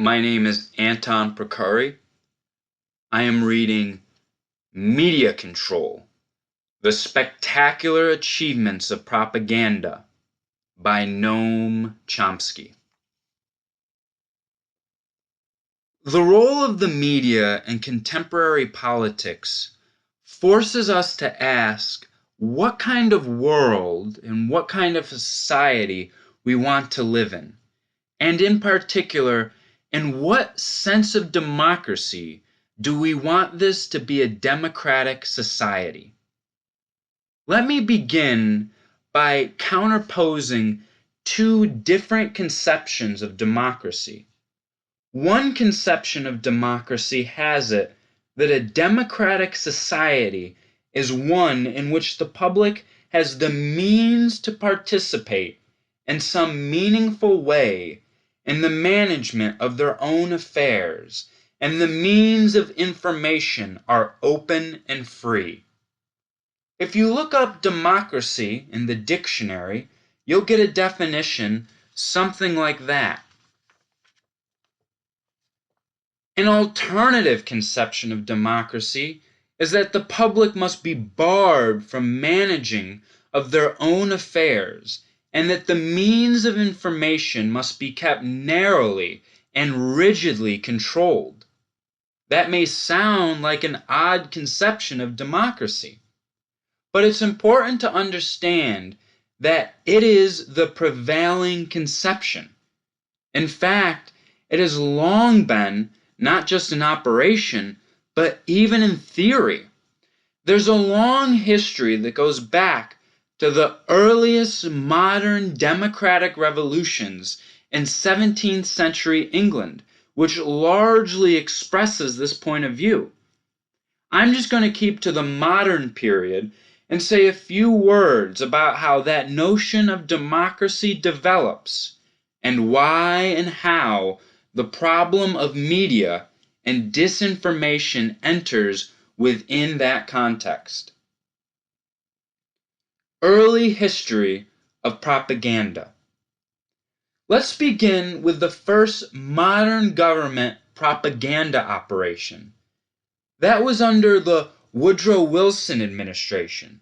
My name is Anton Prakari. I am reading Media Control: The Spectacular Achievements of Propaganda by Noam Chomsky. The role of the media in contemporary politics forces us to ask what kind of world and what kind of society we want to live in, and in particular, in what sense of democracy do we want this to be a democratic society? Let me begin by counterposing two different conceptions of democracy. One conception of democracy has it that a democratic society is one in which the public has the means to participate in some meaningful way in the management of their own affairs, and the means of information are open and free. If you look up democracy in the dictionary, you'll get a definition something like that. An alternative conception of democracy is that the public must be barred from managing of their own affairs, and that the means of information must be kept narrowly and rigidly controlled. That may sound like an odd conception of democracy, but it's important to understand that it is the prevailing conception. In fact, it has long been not just in operation, but even in theory. There's a long history that goes back to the earliest modern democratic revolutions in 17th century England, which largely expresses this point of view. I'm just going to keep to the modern period and say a few words about how that notion of democracy develops and why and how the problem of media and disinformation enters within that context. Early history of propaganda. Let's begin with the first modern government propaganda operation. That was under the Woodrow Wilson administration.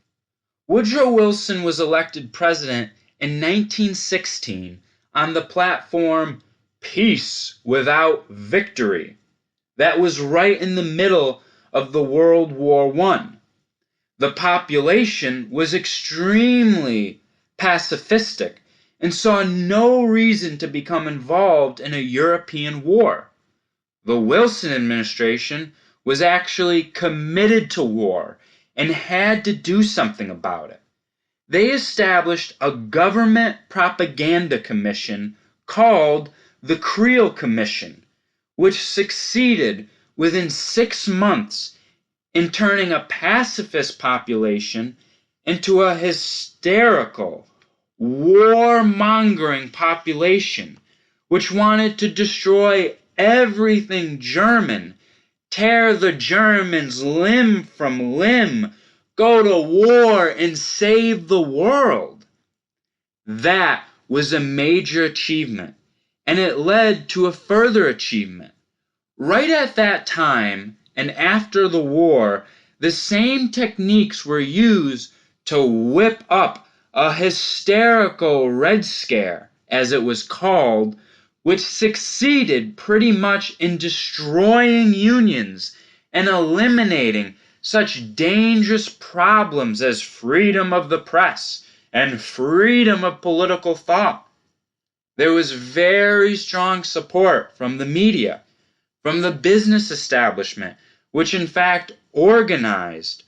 Woodrow Wilson was elected president in 1916 on the platform Peace Without Victory. That was right in the middle of the World War I. The population was extremely pacifistic and saw no reason to become involved in a European war. The Wilson administration was actually committed to war and had to do something about it. They established a government propaganda commission called the Creel Commission, which succeeded within 6 months in turning a pacifist population into a hysterical, warmongering population which wanted to destroy everything German, tear the Germans limb from limb, go to war and save the world. That was a major achievement, and it led to a further achievement. Right at that time and after the war, the same techniques were used to whip up a hysterical Red Scare, as it was called, which succeeded pretty much in destroying unions and eliminating such dangerous problems as freedom of the press and freedom of political thought. There was very strong support from the media, from the business establishment, which in fact organized,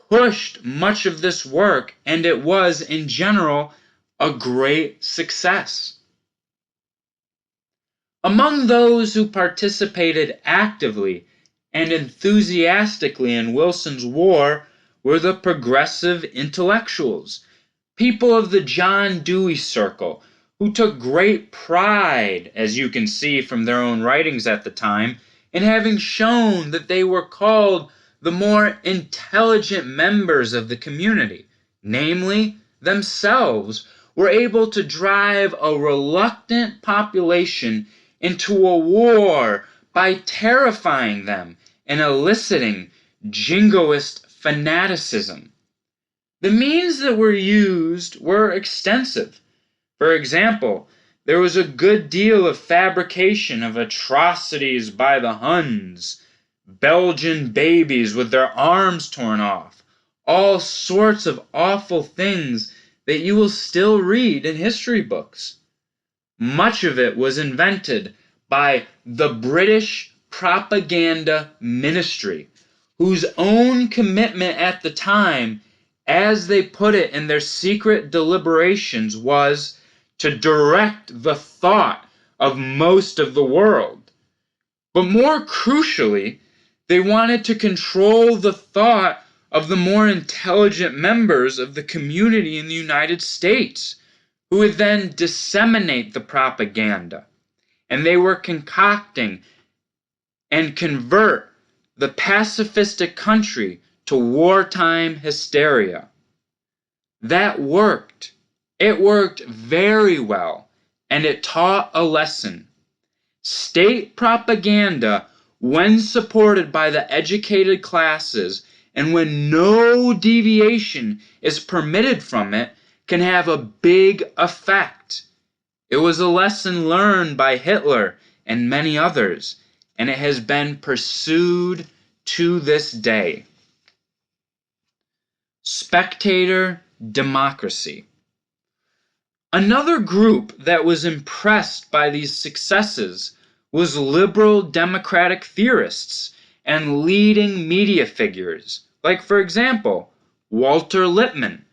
pushed much of this work, and it was, in general, a great success. Among those who participated actively and enthusiastically in Wilson's war were the progressive intellectuals, people of the John Dewey circle, who took great pride, as you can see from their own writings at the time, in having shown that they were called the more intelligent members of the community, namely, themselves were able to drive a reluctant population into a war by terrifying them and eliciting jingoist fanaticism. The means that were used were extensive. For example, there was a good deal of fabrication of atrocities by the Huns, Belgian babies with their arms torn off, all sorts of awful things that you will still read in history books. Much of it was invented by the British propaganda ministry, whose own commitment at the time, as they put it in their secret deliberations, was to direct the thought of most of the world. But more crucially, they wanted to control the thought of the more intelligent members of the community in the United States, who would then disseminate the propaganda. And they were concocting and convert the pacifistic country to wartime hysteria. That worked. It worked very well, and it taught a lesson. State propaganda, when supported by the educated classes, and when no deviation is permitted from it, can have a big effect. It was a lesson learned by Hitler and many others, and it has been pursued to this day. Spectator democracy. Another group that was impressed by these successes was liberal democratic theorists and leading media figures, like, for example, Walter Lippmann,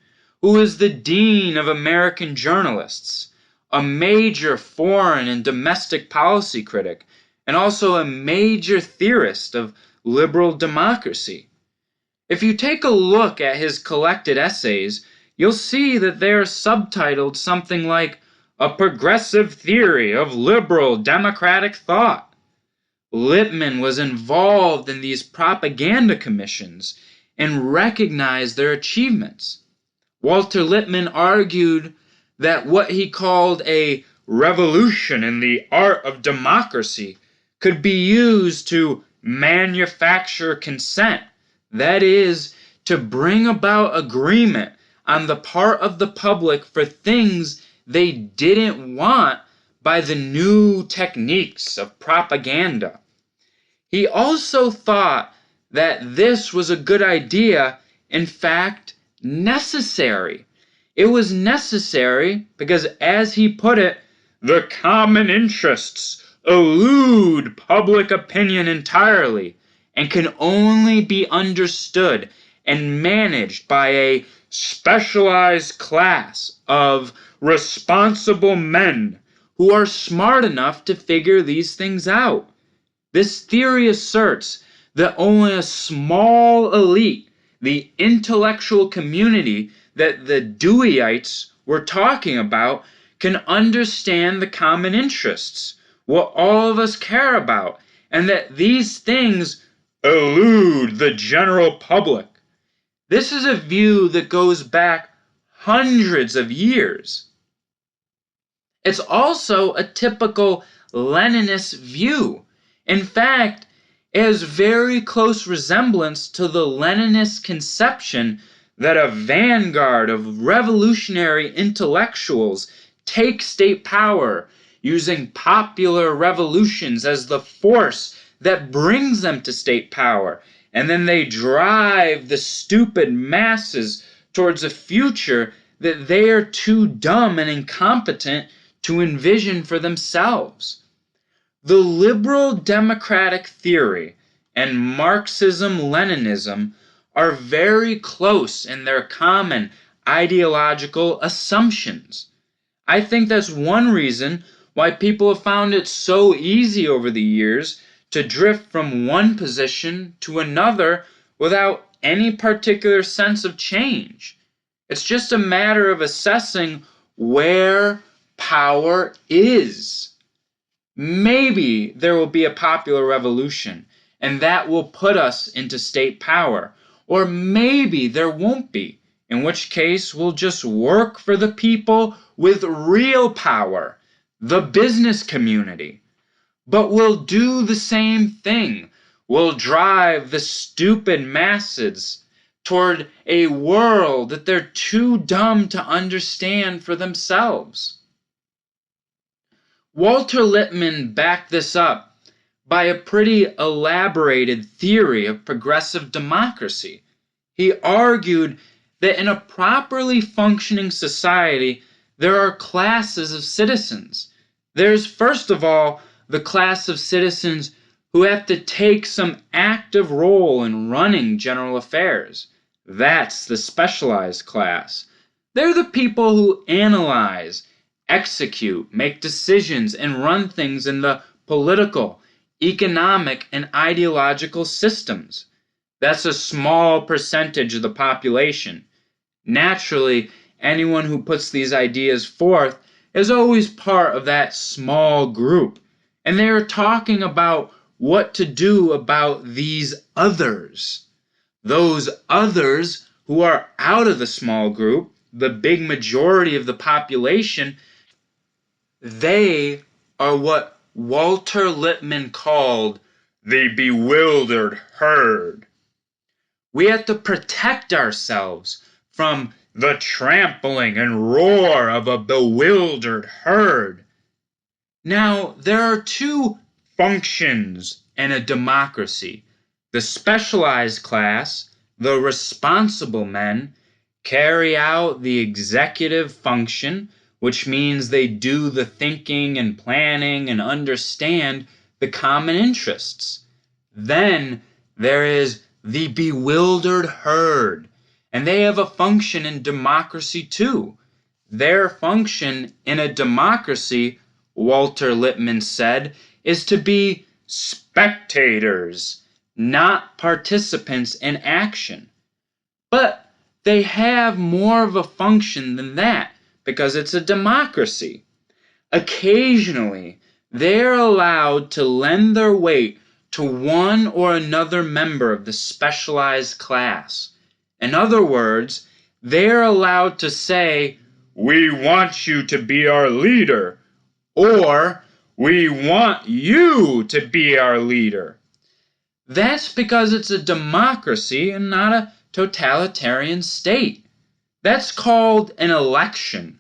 who is the dean of American journalists, a major foreign and domestic policy critic, and also a major theorist of liberal democracy. If you take a look at his collected essays, you'll see that they are subtitled something like A Progressive Theory of Liberal Democratic Thought. Lippmann was involved in these propaganda commissions and recognized their achievements. Walter Lippmann argued that what he called a revolution in the art of democracy could be used to manufacture consent, that is, to bring about agreement on the part of the public for things they didn't want by the new techniques of propaganda. He also thought that this was a good idea, in fact, necessary. It was necessary because, as he put it, the common interests elude public opinion entirely and can only be understood and managed by a specialized class of responsible men who are smart enough to figure these things out. This theory asserts that only a small elite, the intellectual community that the Deweyites were talking about, can understand the common interests, what all of us care about, and that these things elude the general public. This is a view that goes back hundreds of years. It's also a typical Leninist view. In fact, it has very close resemblance to the Leninist conception that a vanguard of revolutionary intellectuals take state power, using popular revolutions as the force that brings them to state power, and then they drive the stupid masses towards a future that they are too dumb and incompetent to envision for themselves. The liberal democratic theory and Marxism-Leninism are very close in their common ideological assumptions. I think that's one reason why people have found it so easy over the years to drift from one position to another without any particular sense of change. It's just a matter of assessing where power is. Maybe there will be a popular revolution, and that will put us into state power. Or maybe there won't be, in which case we'll just work for the people with real power, the business community. but will do the same thing, will drive the stupid masses toward a world that they're too dumb to understand for themselves. Walter Lippmann backed this up by a pretty elaborated theory of progressive democracy. He argued that in a properly functioning society, there are classes of citizens. There's, first of all, the class of citizens who have to take some active role in running general affairs. That's the specialized class. They're the people who analyze, execute, make decisions, and run things in the political, economic, and ideological systems. That's a small percentage of the population. Naturally, anyone who puts these ideas forth is always part of that small group, and they are talking about what to do about these others. Those others who are out of the small group, the big majority of the population, they are what Walter Lippmann called the bewildered herd. We have to protect ourselves from the trampling and roar of a bewildered herd. Now, there are two functions in a democracy. The specialized class, the responsible men, carry out the executive function, which means they do the thinking and planning and understand the common interests. Then there is the bewildered herd, and they have a function in democracy too. Their function in a democracy, Walter Lippmann said, is to be spectators, not participants in action. But they have more of a function than that because it's a democracy. Occasionally, they're allowed to lend their weight to one or another member of the specialized class. In other words, they're allowed to say, "We want you to be our leader," or "We want you to be our leader." That's because it's a democracy and not a totalitarian state. That's called an election.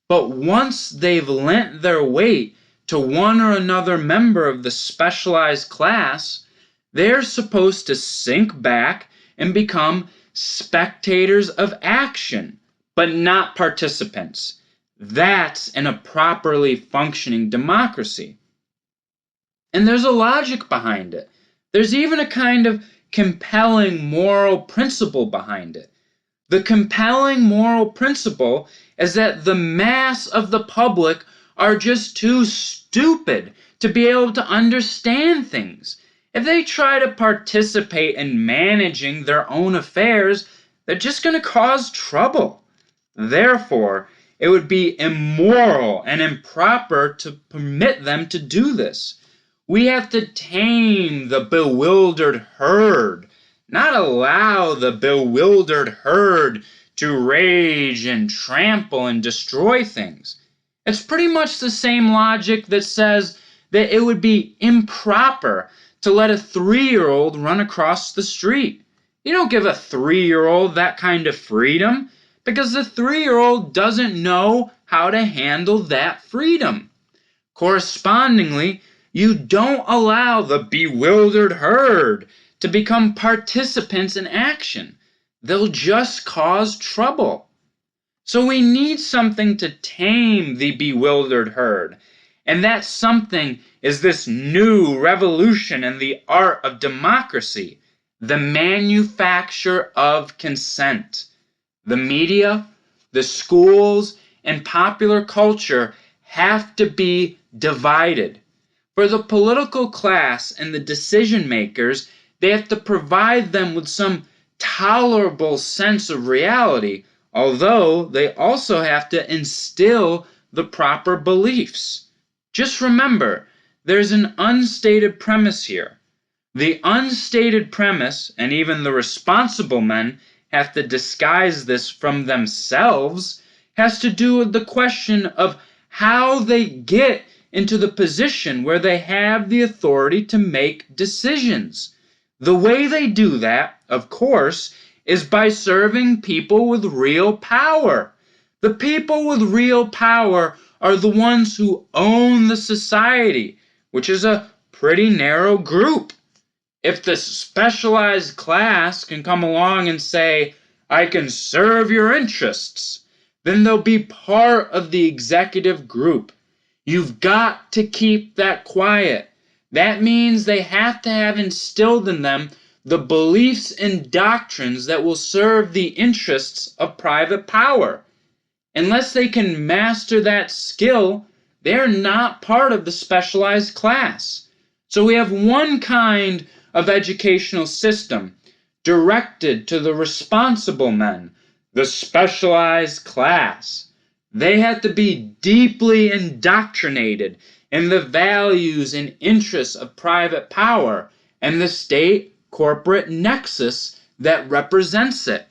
But once they've lent their weight to one or another member of the specialized class, they're supposed to sink back and become spectators of action, but not participants. That's in a properly functioning democracy. And there's a logic behind it. There's even a kind of compelling moral principle behind it. The compelling moral principle is that the mass of the public are just too stupid to be able to understand things. If they try to participate in managing their own affairs, they're just going to cause trouble. Therefore, it would be immoral and improper to permit them to do this. We have to tame the bewildered herd, not allow the bewildered herd to rage and trample and destroy things. It's pretty much the same logic that says that it would be improper to let a 3-year-old run across the street. You don't give a 3-year-old that kind of freedom because the 3-year-old doesn't know how to handle that freedom. Correspondingly, you don't allow the bewildered herd to become participants in action. They'll just cause trouble. So we need something to tame the bewildered herd. And that something is this new revolution in the art of democracy, the manufacture of consent. The media, the schools, and popular culture have to be divided. For the political class and the decision makers, they have to provide them with some tolerable sense of reality, although they also have to instill the proper beliefs. Just remember, there's an unstated premise here. The unstated premise, and even the responsible men have to disguise this from themselves, has to do with the question of how they get into the position where they have the authority to make decisions. The way they do that, of course, is by serving people with real power. The people with real power are the ones who own the society, which is a pretty narrow group. If the specialized class can come along and say, I can serve your interests, then they'll be part of the executive group. You've got to keep that quiet. That means they have to have instilled in them the beliefs and doctrines that will serve the interests of private power. Unless they can master that skill, they're not part of the specialized class. So we have one kind of educational system directed to the responsible men, the specialized class. They have to be deeply indoctrinated in the values and interests of private power and the state-corporate nexus that represents it.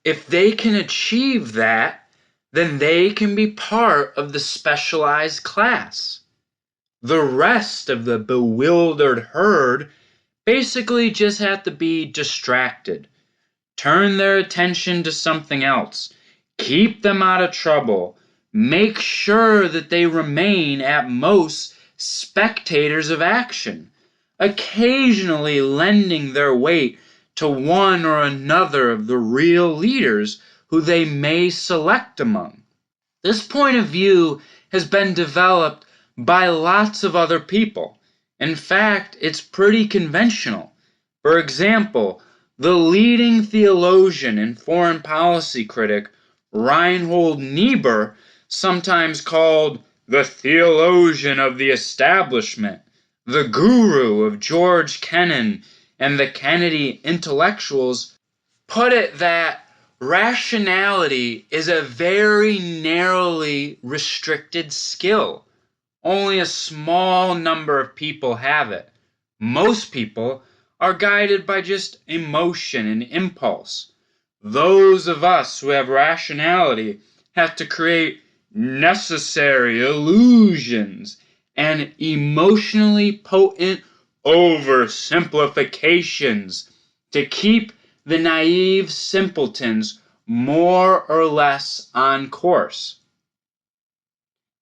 If they can achieve that, then they can be part of the specialized class. The rest of the bewildered herd basically just have to be distracted. Turn their attention to something else. Keep them out of trouble. Make sure that they remain at most spectators of action, occasionally lending their weight to one or another of the real leaders who they may select among. This point of view has been developed by lots of other people. In fact, it's pretty conventional. For example, the leading theologian and foreign policy critic Reinhold Niebuhr, sometimes called the theologian of the establishment, the guru of George Kennan and the Kennedy intellectuals, put it that rationality is a very narrowly restricted skill. Only a small number of people have it. Most people are guided by just emotion and impulse. Those of us who have rationality have to create necessary illusions and emotionally potent oversimplifications to keep the naive simpletons more or less on course.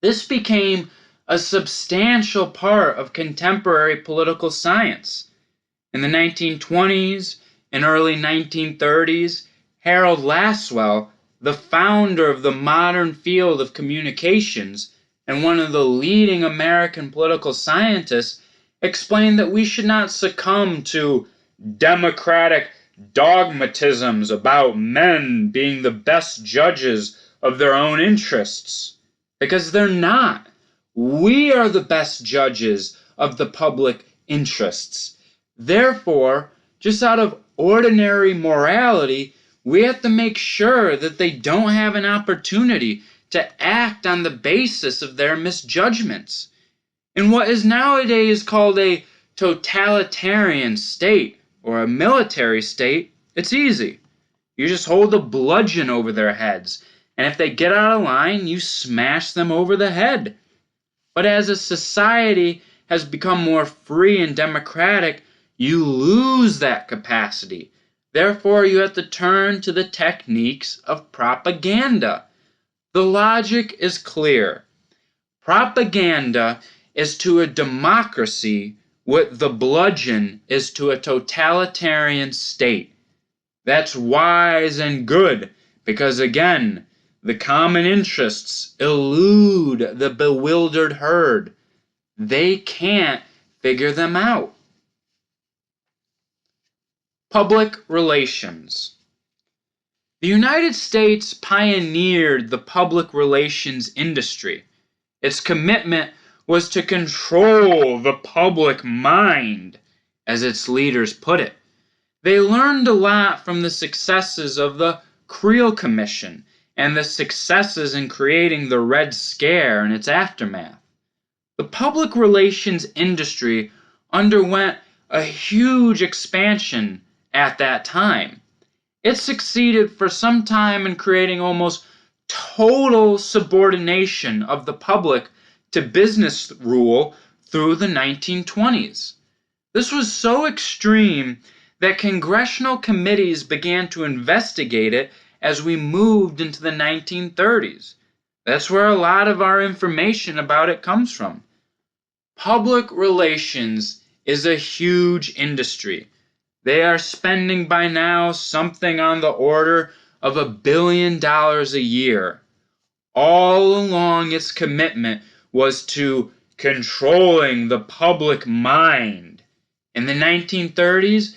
This became a substantial part of contemporary political science. In the 1920s and early 1930s, Harold Lasswell, the founder of the modern field of communications and one of the leading American political scientists, explained that we should not succumb to democratic dogmatisms about men being the best judges of their own interests, because they're not. We are the best judges of the public interests. Therefore, just out of ordinary morality, we have to make sure that they don't have an opportunity to act on the basis of their misjudgments. In what is nowadays called a totalitarian state or a military state, it's easy. You just hold a bludgeon over their heads, and if they get out of line, you smash them over the head. But as a society has become more free and democratic, you lose that capacity. Therefore, you have to turn to the techniques of propaganda. The logic is clear. Propaganda is to a democracy what the bludgeon is to a totalitarian state. That's wise and good because, again, the common interests elude the bewildered herd. They can't figure them out. Public relations. The United States pioneered the public relations industry. Its commitment was to control the public mind, as its leaders put it. They learned a lot from the successes of the Creel Commission and the successes in creating the Red Scare and its aftermath. The public relations industry underwent a huge expansion at that time. It succeeded for some time in creating almost total subordination of the public to business rule through the 1920s. This was so extreme that congressional committees began to investigate it as we moved into the 1930s. That's where a lot of our information about it comes from. Public relations is a huge industry. They are spending by now something on the order of $1 billion a year. All along, its commitment was to controlling the public mind. In the 1930s,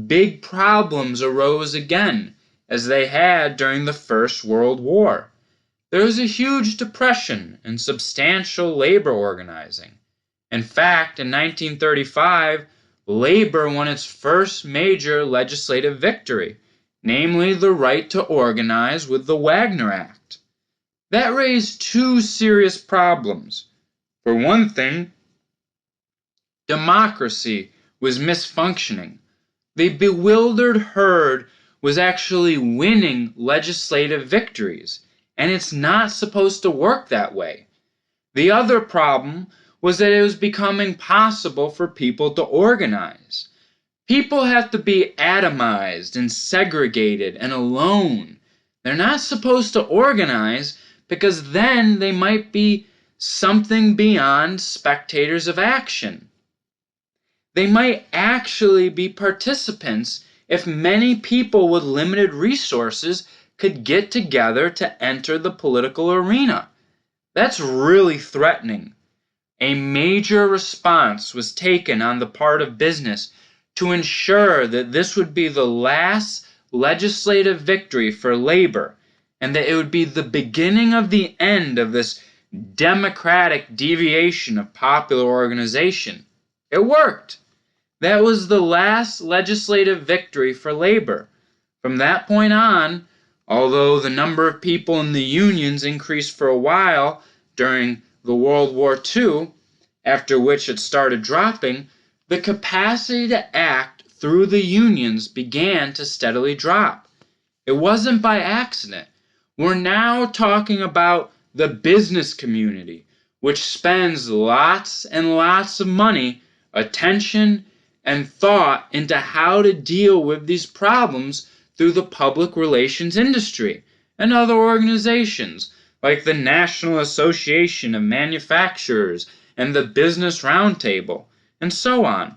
big problems arose again, as they had during the First World War. There was a huge depression and substantial labor organizing. In fact, in 1935, labor won its first major legislative victory, namely the right to organize with the Wagner Act. That raised two serious problems. For one thing, democracy was misfunctioning. The bewildered herd was actually winning legislative victories, and it's not supposed to work that way. The other problem was that it was becoming possible for people to organize. People have to be atomized and segregated and alone. They're not supposed to organize because then they might be something beyond spectators of action. They might actually be participants if many people with limited resources could get together to enter the political arena. That's really threatening. A major response was taken on the part of business to ensure that this would be the last legislative victory for labor and that it would be the beginning of the end of this democratic deviation of popular organization. It worked. That was the last legislative victory for labor. From that point on, although the number of people in the unions increased for a while during the World War II, after which it started dropping, the capacity to act through the unions began to steadily drop. It wasn't by accident. We're now talking about the business community, which spends lots and lots of money, attention, and thought into how to deal with these problems through the public relations industry and other organizations like the National Association of Manufacturers and the Business Roundtable, and so on.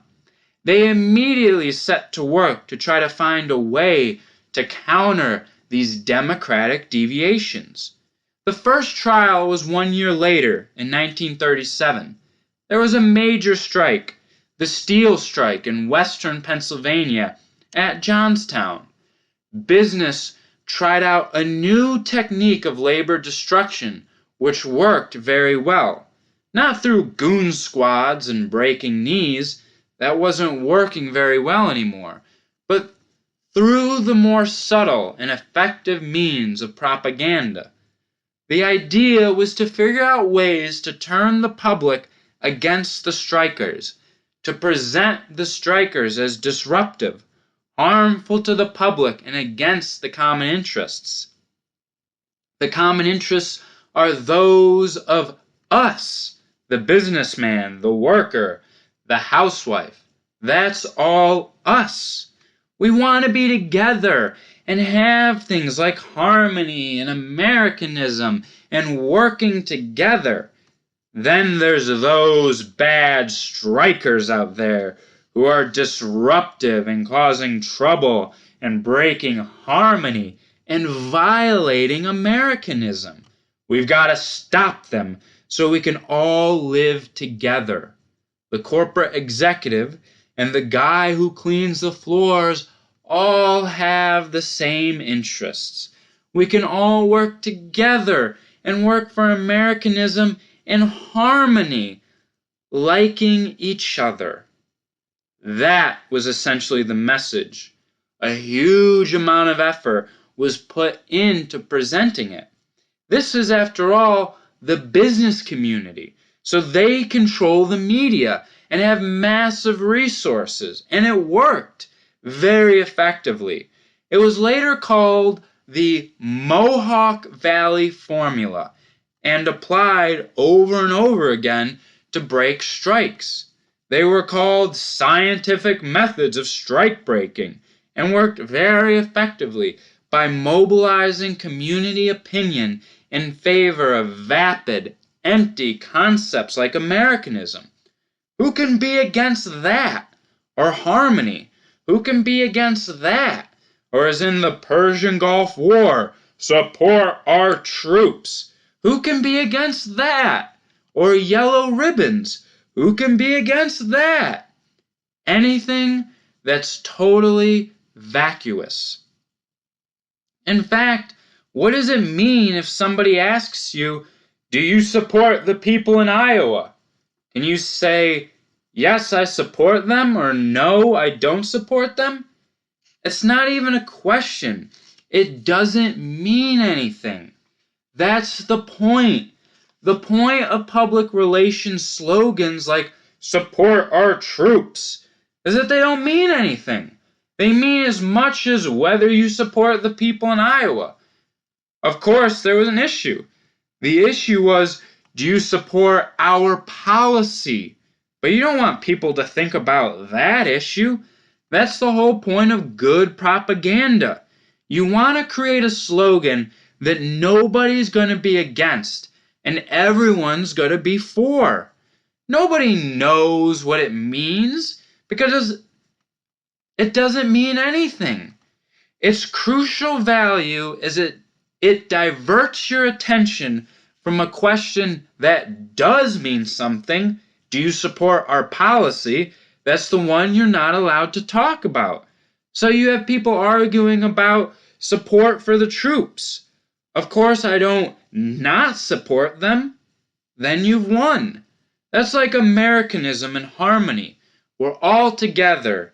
They immediately set to work to try to find a way to counter these democratic deviations. The first trial was 1 year later, in 1937. There was a major strike, the steel strike in western Pennsylvania at Johnstown. Business tried out a new technique of labor destruction, which worked very well. Not through goon squads and breaking knees, that wasn't working very well anymore, but through the more subtle and effective means of propaganda. The idea was to figure out ways to turn the public against the strikers, to present the strikers as disruptive, harmful to the public, and against the common interests. The common interests are those of us, the businessman, the worker, the housewife. That's all us. We want to be together and have things like harmony and Americanism and working together. Then there's those bad strikers out there who are disruptive and causing trouble and breaking harmony and violating Americanism. We've got to stop them so we can all live together. The corporate executive and the guy who cleans the floors all have the same interests. We can all work together and work for Americanism in harmony, liking each other. That was essentially the message. A huge amount of effort was put into presenting it. This is, after all, the business community, so they control the media and have massive resources, and it worked very effectively. It was later called the Mohawk Valley Formula, and applied over and over again to break strikes. They were called scientific methods of strike breaking and worked very effectively by mobilizing community opinion in favor of vapid, empty concepts like Americanism. Who can be against that? Or harmony? Who can be against that? Or as in the Persian Gulf War, support our troops. Who can be against that? Or yellow ribbons. Who can be against that? Anything that's totally vacuous. In fact, what does it mean if somebody asks you, do you support the people in Iowa? Can you say, yes, I support them, or no, I don't support them? It's not even a question. It doesn't mean anything. That's the point. The point of public relations slogans like support our troops is that they don't mean anything. They mean as much as whether you support the people in Iowa. Of course, there was an issue. The issue was, do you support our policy? But you don't want people to think about that issue. That's the whole point of good propaganda. You want to create a slogan that nobody's going to be against and everyone's going to be for. Nobody knows what it means because it doesn't mean anything. Its crucial value is it diverts your attention from a question that does mean something. Do you support our policy? That's the one you're not allowed to talk about. So you have people arguing about support for the troops. Of course, I don't not support them. Then you've won. That's like Americanism and harmony. We're all together.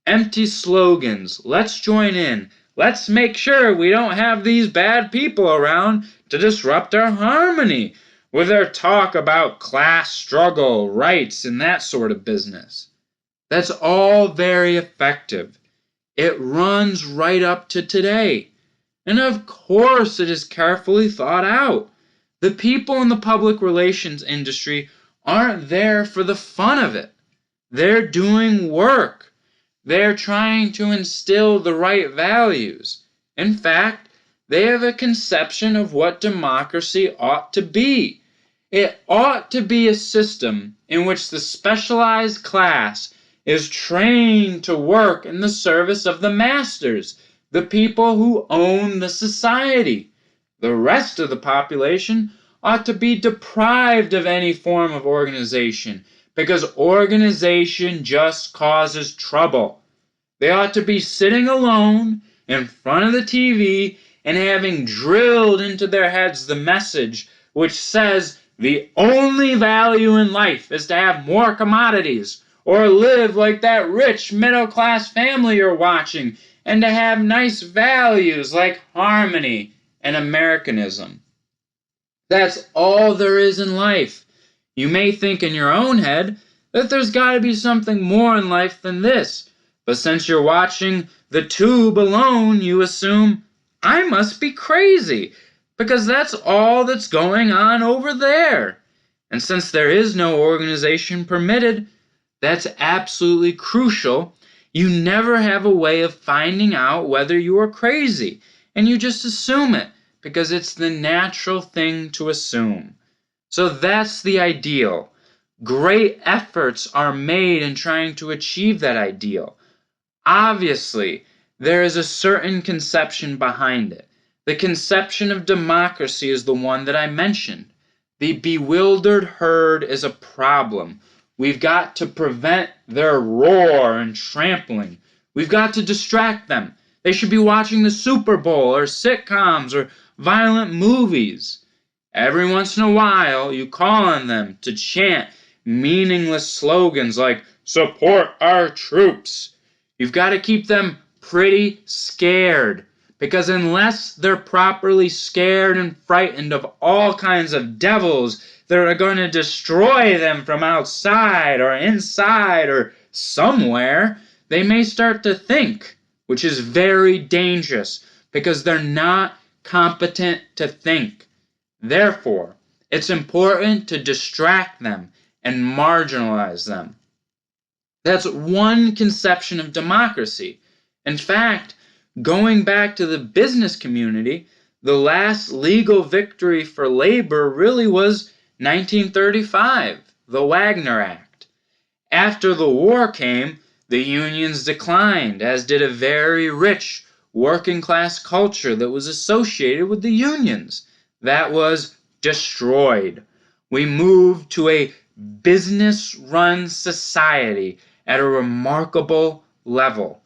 Empty slogans. Let's join in. Let's make sure we don't have these bad people around to disrupt our harmony with their talk about class struggle, rights, and that sort of business. That's all very effective. It runs right up to today. And of course it is carefully thought out. The people in the public relations industry aren't there for the fun of it. They're doing work. They're trying to instill the right values. In fact, they have a conception of what democracy ought to be. It ought to be a system in which the specialized class is trained to work in the service of the masters, the people who own the society. The rest of the population ought to be deprived of any form of organization, because organization just causes trouble. They ought to be sitting alone in front of the TV and having drilled into their heads the message which says the only value in life is to have more commodities or live like that rich middle-class family you're watching and to have nice values like harmony and Americanism. That's all there is in life. You may think in your own head that there's got to be something more in life than this, but since you're watching the tube alone, you assume, I must be crazy, because that's all that's going on over there. And since there is no organization permitted, that's absolutely crucial. You never have a way of finding out whether you are crazy, and you just assume it, because it's the natural thing to assume. So that's the ideal. Great efforts are made in trying to achieve that ideal. Obviously, there is a certain conception behind it. The conception of democracy is the one that I mentioned. The bewildered herd is a problem. We've got to prevent their roar and trampling. We've got to distract them. They should be watching the Super Bowl or sitcoms or violent movies. Every once in a while, you call on them to chant meaningless slogans like, support our troops. You've got to keep them pretty scared, because unless they're properly scared and frightened of all kinds of devils that are going to destroy them from outside or inside or somewhere, they may start to think, which is very dangerous, because they're not competent to think. Therefore, It's important to distract them and marginalize them. That's one conception of democracy. In fact, going back to the business community, the last legal victory for labor really was 1935, the Wagner Act. After the war came, the unions declined, as did a very rich working class culture that was associated with the unions. That was destroyed. We moved to a business-run society at a remarkable level.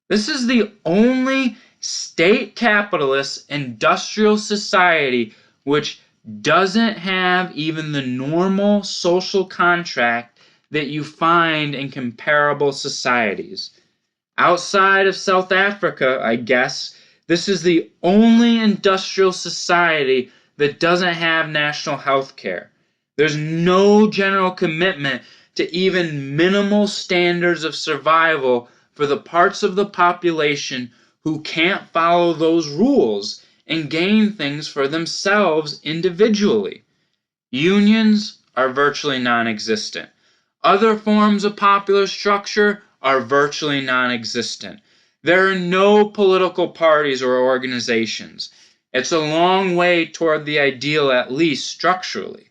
This is the only state capitalist industrial society which doesn't have even the normal social contract that you find in comparable societies. Outside of South Africa, I guess, this is the only industrial society that doesn't have national health care. There's no general commitment to even minimal standards of survival for the parts of the population who can't follow those rules and gain things for themselves individually. Unions are virtually non-existent. Other forms of popular structure are virtually non-existent. There are no political parties or organizations. It's a long way toward the ideal, at least structurally.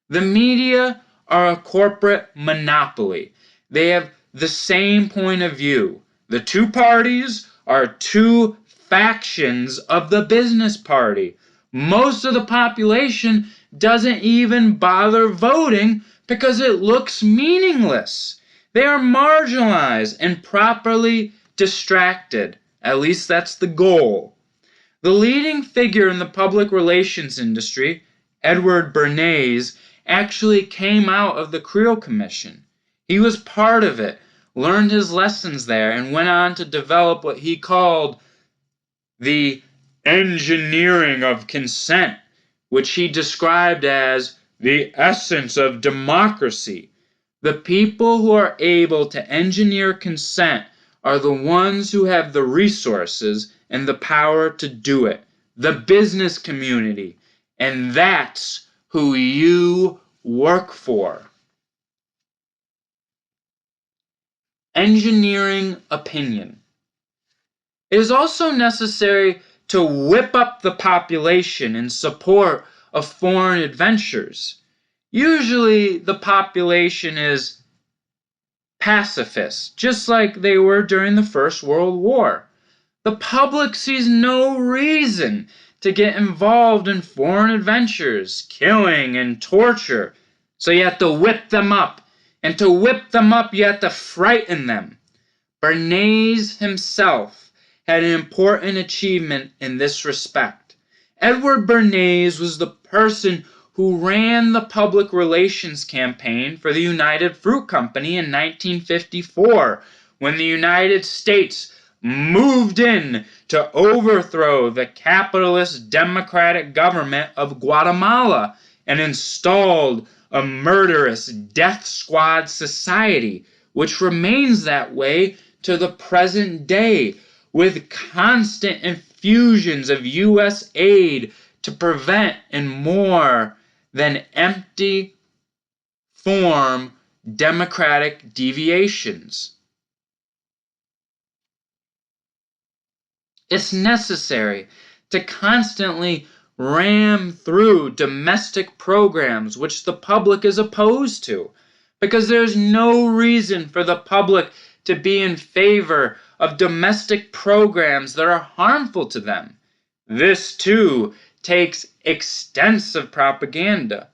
The media are a corporate monopoly. They have the same point of view. The two parties are two factions of the business party. Most of the population doesn't even bother voting because it looks meaningless. They are marginalized and properly distracted. At least that's the goal. The leading figure in the public relations industry, Edward Bernays, actually came out of the Creel Commission. He was part of it, learned his lessons there, and went on to develop what he called the engineering of consent, which he described as the essence of democracy. The people who are able to engineer consent are the ones who have the resources and the power to do it. The business community. And that's who you work for. Engineering opinion. It is also necessary to whip up the population in support of foreign adventures. Usually the population is pacifist, just like they were during the First World War. The public sees no reason to get involved in foreign adventures, killing and torture, so you have to whip them up. And to whip them up, you have to frighten them. Bernays himself had an important achievement in this respect. Edward Bernays was the person who ran the public relations campaign for the United Fruit Company in 1954, when the United States moved in to overthrow the capitalist democratic government of Guatemala and installed a murderous death squad society, which remains that way to the present day, with constant infusions of U.S. aid to prevent in more than empty form democratic deviations. It's necessary to constantly ram through domestic programs which the public is opposed to, because there's no reason for the public to be in favor of domestic programs that are harmful to them. This, too, takes extensive propaganda.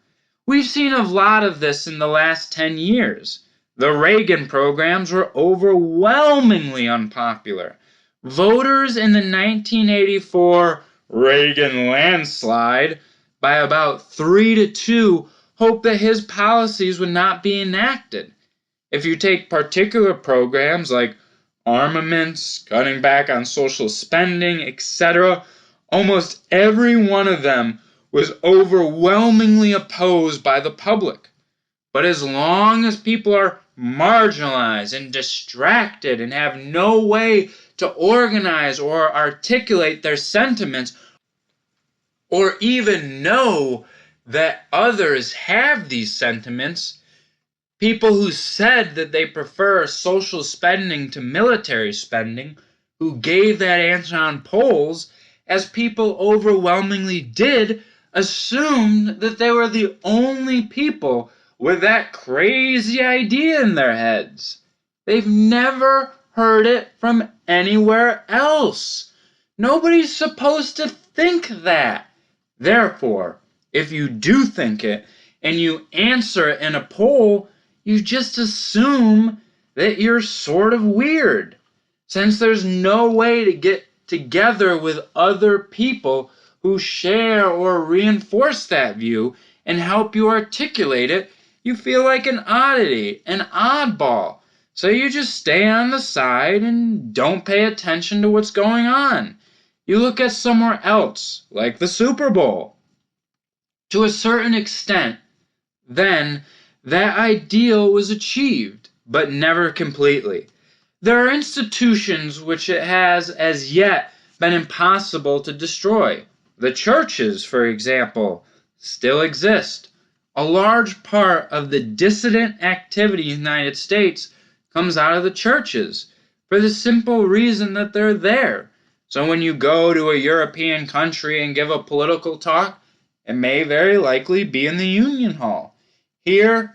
We've seen a lot of this in the last 10 years. The Reagan programs were overwhelmingly unpopular. Voters in the 1984 Reagan landslide by about 3-2 hoped that his policies would not be enacted. If you take particular programs like armaments, cutting back on social spending, etc., almost every one of them was overwhelmingly opposed by the public. But as long as people are marginalized and distracted and have no way to organize or articulate their sentiments, or even know that others have these sentiments, people who said that they prefer social spending to military spending, who gave that answer on polls, as people overwhelmingly did, assumed that they were the only people with that crazy idea in their heads. They've never heard it from anywhere else. Nobody's supposed to think that. Therefore, if you do think it and you answer it in a poll, you just assume that you're sort of weird, since there's no way to get together with other people who share or reinforce that view and help you articulate it. You feel like an oddity, an oddball. So you just stay on the side and don't pay attention to what's going on. You look at somewhere else, like the Super Bowl. To a certain extent, then, that ideal was achieved, but never completely. There are institutions which it has as yet been impossible to destroy. The churches, for example, still exist. A large part of the dissident activity in the United States comes out of the churches, for the simple reason that they're there. So when you go to a European country and give a political talk, it may very likely be in the Union Hall. Here,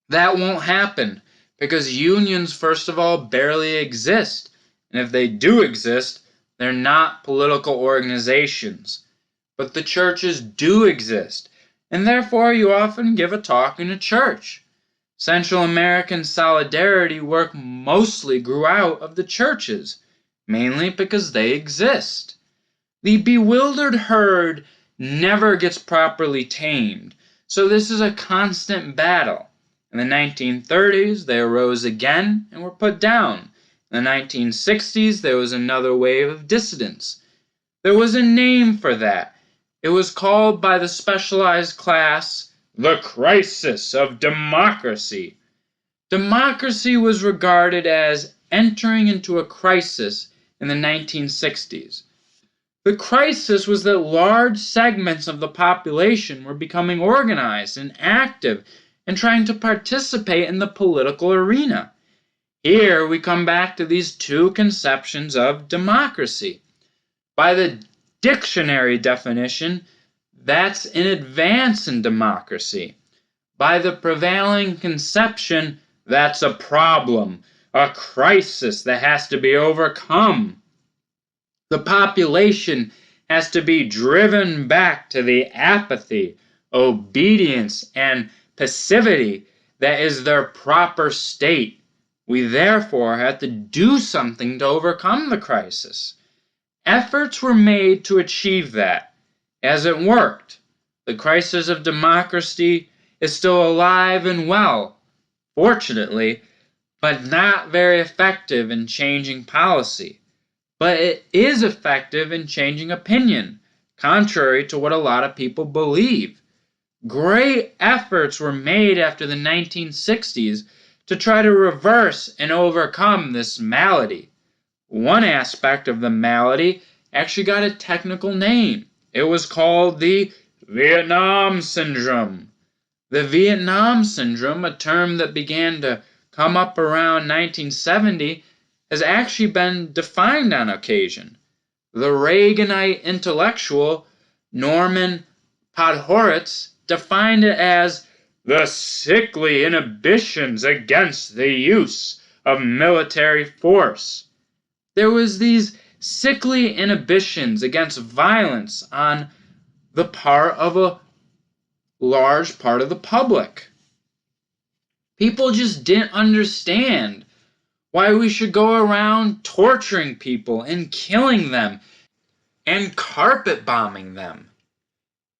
that won't happen, because unions, first of all, barely exist. And if they do exist, they're not political organizations. But the churches do exist, and therefore you often give a talk in a church. Central American solidarity work mostly grew out of the churches, mainly because they exist. The bewildered herd never gets properly tamed, so this is a constant battle. In the 1930s, they arose again and were put down. In the 1960s, there was another wave of dissidents. There was a name for that. It was called by the specialized class the crisis of democracy. Democracy was regarded as entering into a crisis in the 1960s. The crisis was that large segments of the population were becoming organized and active and trying to participate in the political arena. Here we come back to these two conceptions of democracy. By the dictionary definition, that's an advance in democracy. By the prevailing conception, that's a problem, a crisis that has to be overcome. The population has to be driven back to the apathy, obedience, and passivity that is their proper state. We therefore have to do something to overcome the crisis. Efforts were made to achieve that. As it worked, the crisis of democracy is still alive and well, fortunately, but not very effective in changing policy. But it is effective in changing opinion, contrary to what a lot of people believe. Great efforts were made after the 1960s to try to reverse and overcome this malady. One aspect of the malady actually got a technical name. It was called the Vietnam Syndrome. The Vietnam Syndrome, a term that began to come up around 1970, has actually been defined on occasion. The Reaganite intellectual Norman Podhoretz defined it as the sickly inhibitions against the use of military force. There was these sickly inhibitions against violence on the part of a large part of the public. People just didn't understand why we should go around torturing people and killing them and carpet bombing them.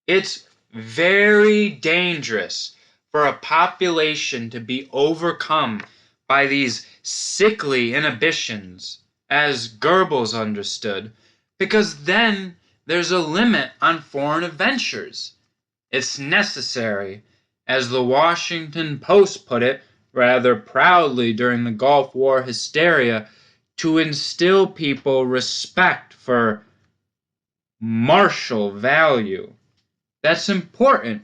It's very dangerous for a population to be overcome by these sickly inhibitions, as Goebbels understood, because then there's a limit on foreign adventures. It's necessary, as the Washington Post put it rather proudly during the Gulf War hysteria, to instill people respect for martial value. That's important.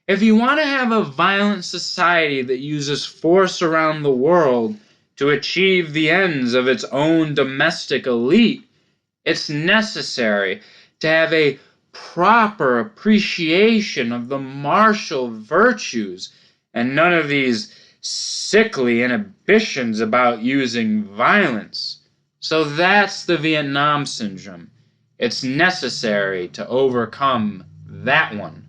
If you want to have a violent society that uses force around the world to achieve the ends of its own domestic elite, it's necessary to have a proper appreciation of the martial virtues and none of these sickly inhibitions about using violence. So that's the Vietnam Syndrome. It's necessary to overcome that one.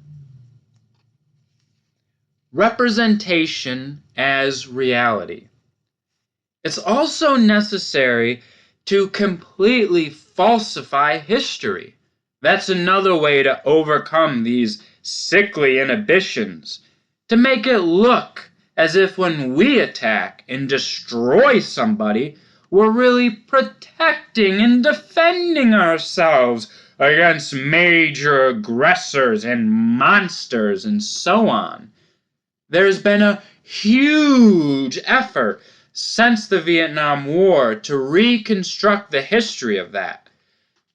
Representation as reality. It's also necessary to completely falsify history. That's another way to overcome these sickly inhibitions, to make it look as if when we attack and destroy somebody, we're really protecting and defending ourselves against major aggressors and monsters and so on. There's been a huge effort since the Vietnam War to reconstruct the history of that.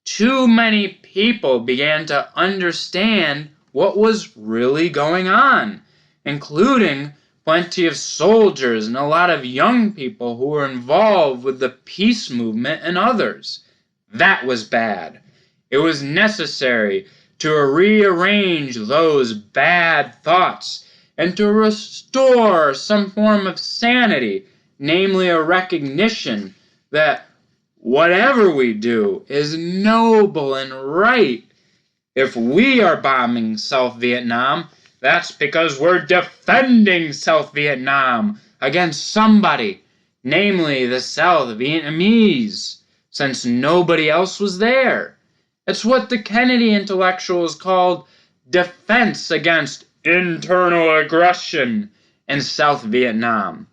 Too many people began to understand what was really going on, including plenty of soldiers and a lot of young people who were involved with the peace movement and others. That was bad. It was necessary to rearrange those bad thoughts and to restore some form of sanity, namely a recognition that whatever we do is noble and right. If we are bombing South Vietnam, that's because we're defending South Vietnam against somebody, namely the South Vietnamese, since nobody else was there. It's what the Kennedy intellectuals called defense against internal aggression in South Vietnam.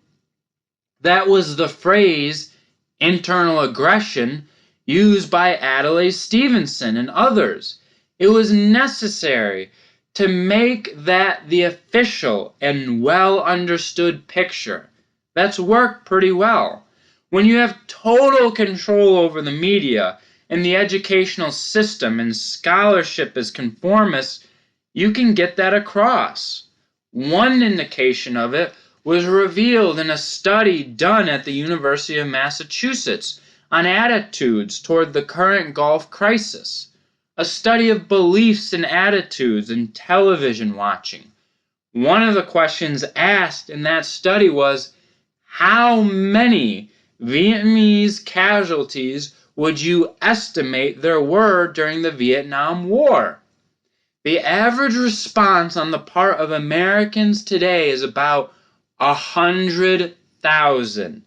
That was the phrase internal aggression used by Adlai Stevenson and others. It was necessary to make that the official and well understood picture. That's worked pretty well. When you have total control over the media and the educational system and scholarship is conformist, you can get that across. One indication of it was revealed in a study done at the University of Massachusetts on attitudes toward the current Gulf crisis, a study of beliefs and attitudes in television watching. One of the questions asked in that study was, how many Vietnamese casualties would you estimate there were during the Vietnam War? The average response on the part of Americans today is about 100,000.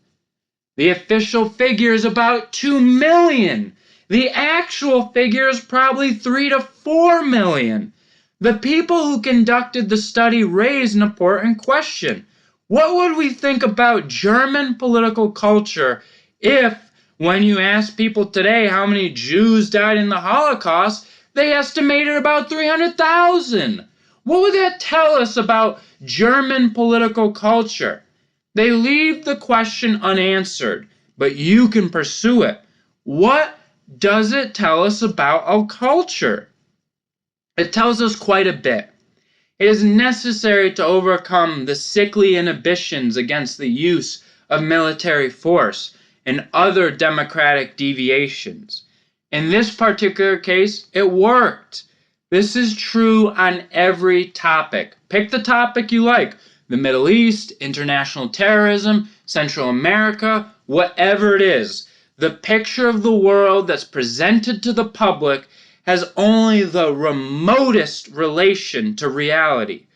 The official figure is about 2 million. The actual figure is probably 3 to 4 million. The people who conducted the study raised an important question. What would we think about German political culture if, when you ask people today how many Jews died in the Holocaust, they estimated about 300,000? What would that tell us about German political culture? They leave the question unanswered, but you can pursue it. What does it tell us about our culture? It tells us quite a bit. It is necessary to overcome the sickly inhibitions against the use of military force and other democratic deviations. In this particular case, it worked. This is true on every topic. Pick the topic you like. The Middle East, international terrorism, Central America, whatever it is. The picture of the world that's presented to the public has only the remotest relation to reality.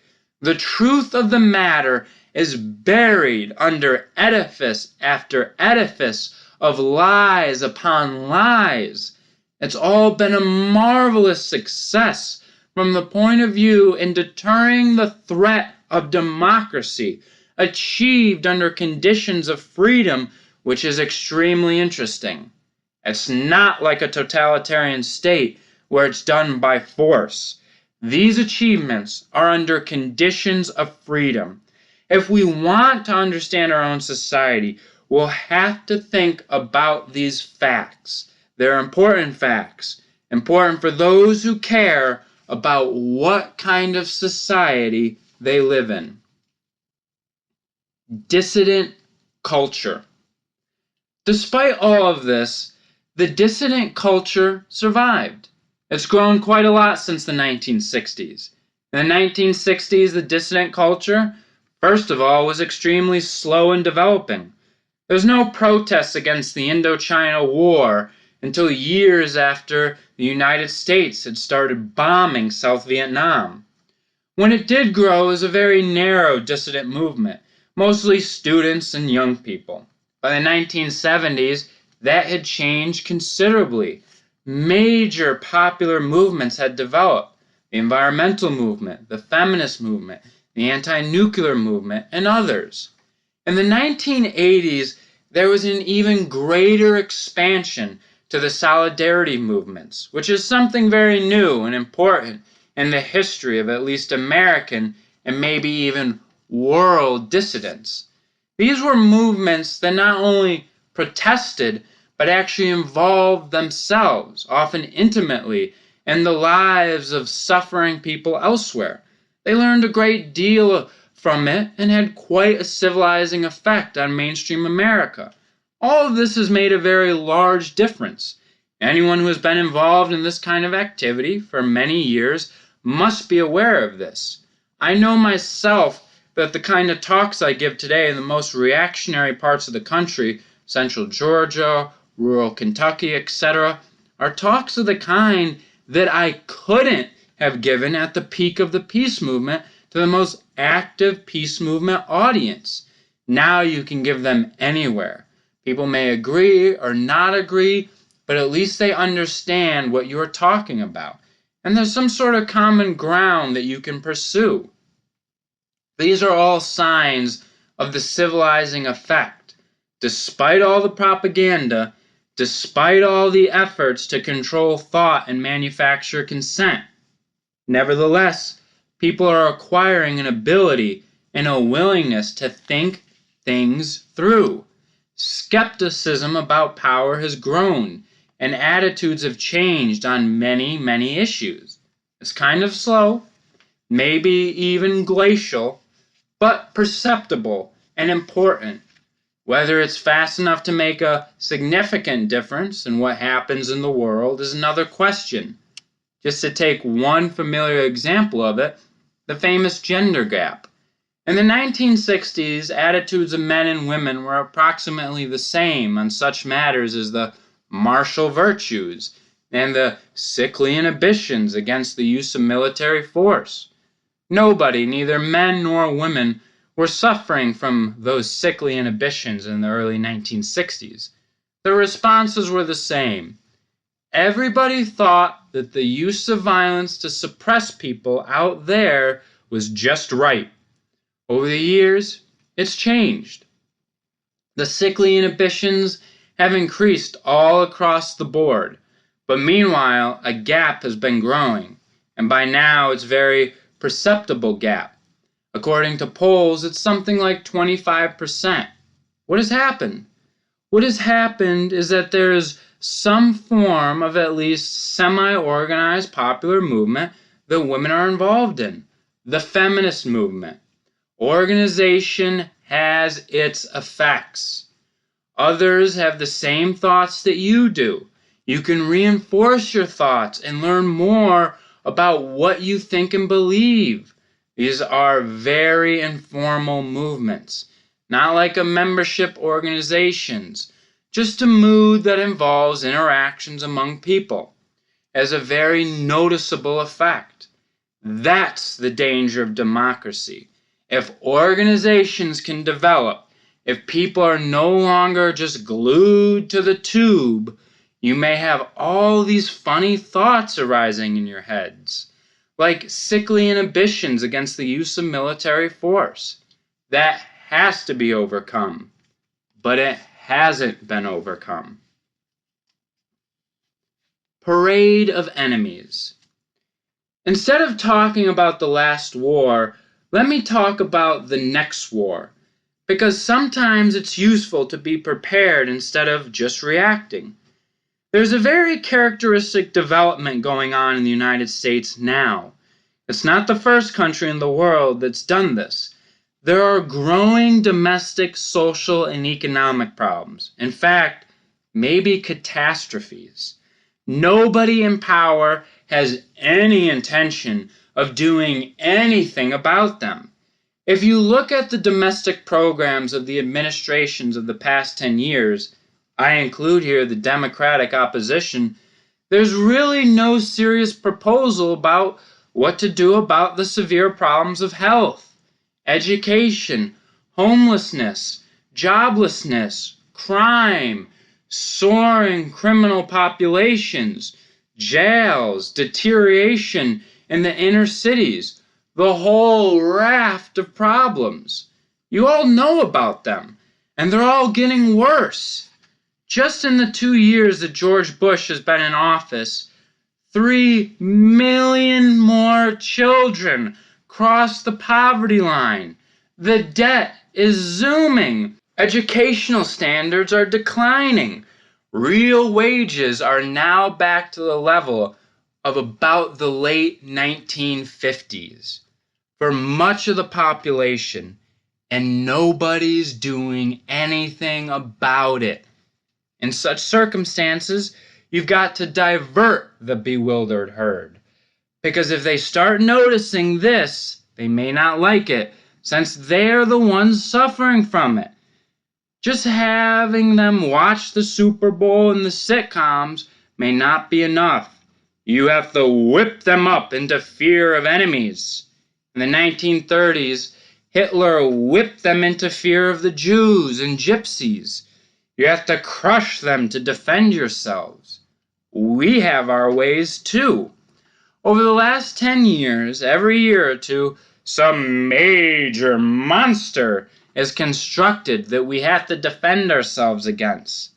The truth of the matter is buried under edifice after edifice of lies upon lies. It's all been a marvelous success from the point of view in deterring the threat of democracy, achieved under conditions of freedom, which is extremely interesting. It's not like a totalitarian state where it's done by force. These achievements are under conditions of freedom. If we want to understand our own society, we'll have to think about these facts. They're important facts, important for those who care about what kind of society they live in. Dissident culture. Despite all of this, the dissident culture survived. It's grown quite a lot since the 1960s. In the 1960s, the dissident culture, first of all, was extremely slow in developing. There was no protests against the Indochina War until years after the United States had started bombing South Vietnam. When it did grow, it was a very narrow dissident movement, mostly students and young people. By the 1970s, that had changed considerably. Major popular movements had developed: the environmental movement, the feminist movement, the anti-nuclear movement, and others. In the 1980s, there was an even greater expansion to the solidarity movements, which is something very new and important in the history of at least American and maybe even world dissidents. These were movements that not only protested, but actually involved themselves, often intimately, in the lives of suffering people elsewhere. They learned a great deal from it and had quite a civilizing effect on mainstream America. All of this has made a very large difference. Anyone who has been involved in this kind of activity for many years must be aware of this. I know myself that the kind of talks I give today in the most reactionary parts of the country, central Georgia, rural Kentucky, etc., are talks of the kind that I couldn't have given at the peak of the peace movement to the most active peace movement audience. Now you can give them anywhere. People may agree or not agree, but at least they understand what you're talking about. And there's some sort of common ground that you can pursue. These are all signs of the civilizing effect. Despite all the propaganda, despite all the efforts to control thought and manufacture consent, nevertheless, people are acquiring an ability and a willingness to think things through. Skepticism about power has grown, and attitudes have changed on many, many issues. It's kind of slow, maybe even glacial, but perceptible and important. Whether it's fast enough to make a significant difference in what happens in the world is another question. Just to take one familiar example of it, the famous gender gap. In the 1960s, attitudes of men and women were approximately the same on such matters as the martial virtues and the sickly inhibitions against the use of military force. Nobody, neither men nor women, were suffering from those sickly inhibitions in the early 1960s. The responses were the same. Everybody thought that the use of violence to suppress people out there was just right. Over the years, it's changed. The sickly inhibitions have increased all across the board, but meanwhile, a gap has been growing, and by now it's a very perceptible gap. According to polls, it's something like 25%. What has happened? What has happened is that there is some form of at least semi-organized popular movement that women are involved in. The feminist movement. Organization has its effects. Others have the same thoughts that you do. You can reinforce your thoughts and learn more about what you think and believe. These are very informal movements, not like a membership organizations, just a mood that involves interactions among people, has a very noticeable effect. That's the danger of democracy. If organizations can develop, if people are no longer just glued to the tube, you may have all these funny thoughts arising in your heads, like sickly inhibitions against the use of military force. That has to be overcome, but it hasn't been overcome. Parade of enemies. Instead of talking about the last war, let me talk about the next war, because sometimes it's useful to be prepared instead of just reacting. There's a very characteristic development going on in the United States now. It's not the first country in the world that's done this. There are growing domestic, social, and economic problems. In fact, maybe catastrophes. Nobody in power has any intention of doing anything about them. If you look at the domestic programs of the administrations of the past 10 years, I include here the Democratic opposition, there's really no serious proposal about what to do about the severe problems of health, education, homelessness, joblessness, crime, soaring criminal populations, jails, deterioration in the inner cities, the whole raft of problems. You all know about them, and they're all getting worse. Just in the 2 years that George Bush has been in office, 3 million more children cross the poverty line. The debt is zooming. Educational standards are declining. Real wages are now back to the level of about the late 1950s for much of the population, and nobody's doing anything about it. In such circumstances, you've got to divert the bewildered herd. Because if they start noticing this, they may not like it, since they're the ones suffering from it. Just having them watch the Super Bowl and the sitcoms may not be enough. You have to whip them up into fear of enemies. In the 1930s, Hitler whipped them into fear of the Jews and gypsies. You have to crush them to defend yourselves. We have our ways too. Over the last 10 years, every year or two, some major monster is constructed that we have to defend ourselves against.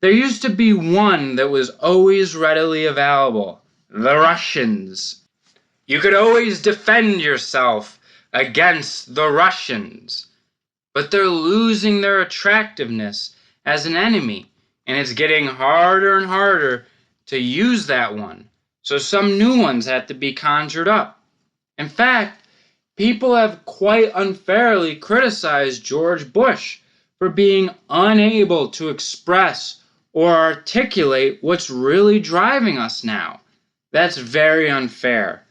There used to be one that was always readily available: the Russians. You could always defend yourself against the Russians. But they're losing their attractiveness as an enemy, and it's getting harder and harder to use that one. So some new ones have to be conjured up. In fact, people have quite unfairly criticized George Bush for being unable to express or articulate what's really driving us now. That's very unfair.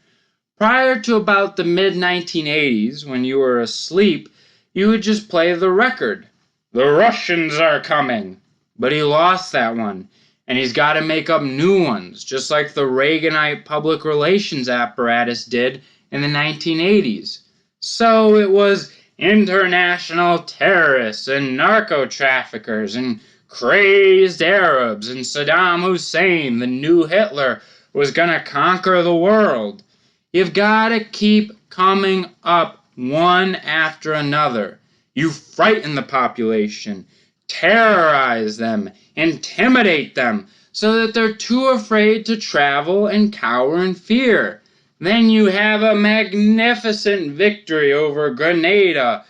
Prior to about the mid-1980s, when you were asleep, you would just play the record. The Russians are coming. But he lost that one, and he's got to make up new ones, just like the Reaganite public relations apparatus did in the 1980s. So it was international terrorists and narco-traffickers and crazed Arabs and Saddam Hussein, the new Hitler, was going to conquer the world. You've got to keep coming up one after another. You frighten the population, terrorize them, intimidate them, so that they're too afraid to travel and cower in fear. Then you have a magnificent victory over Grenada,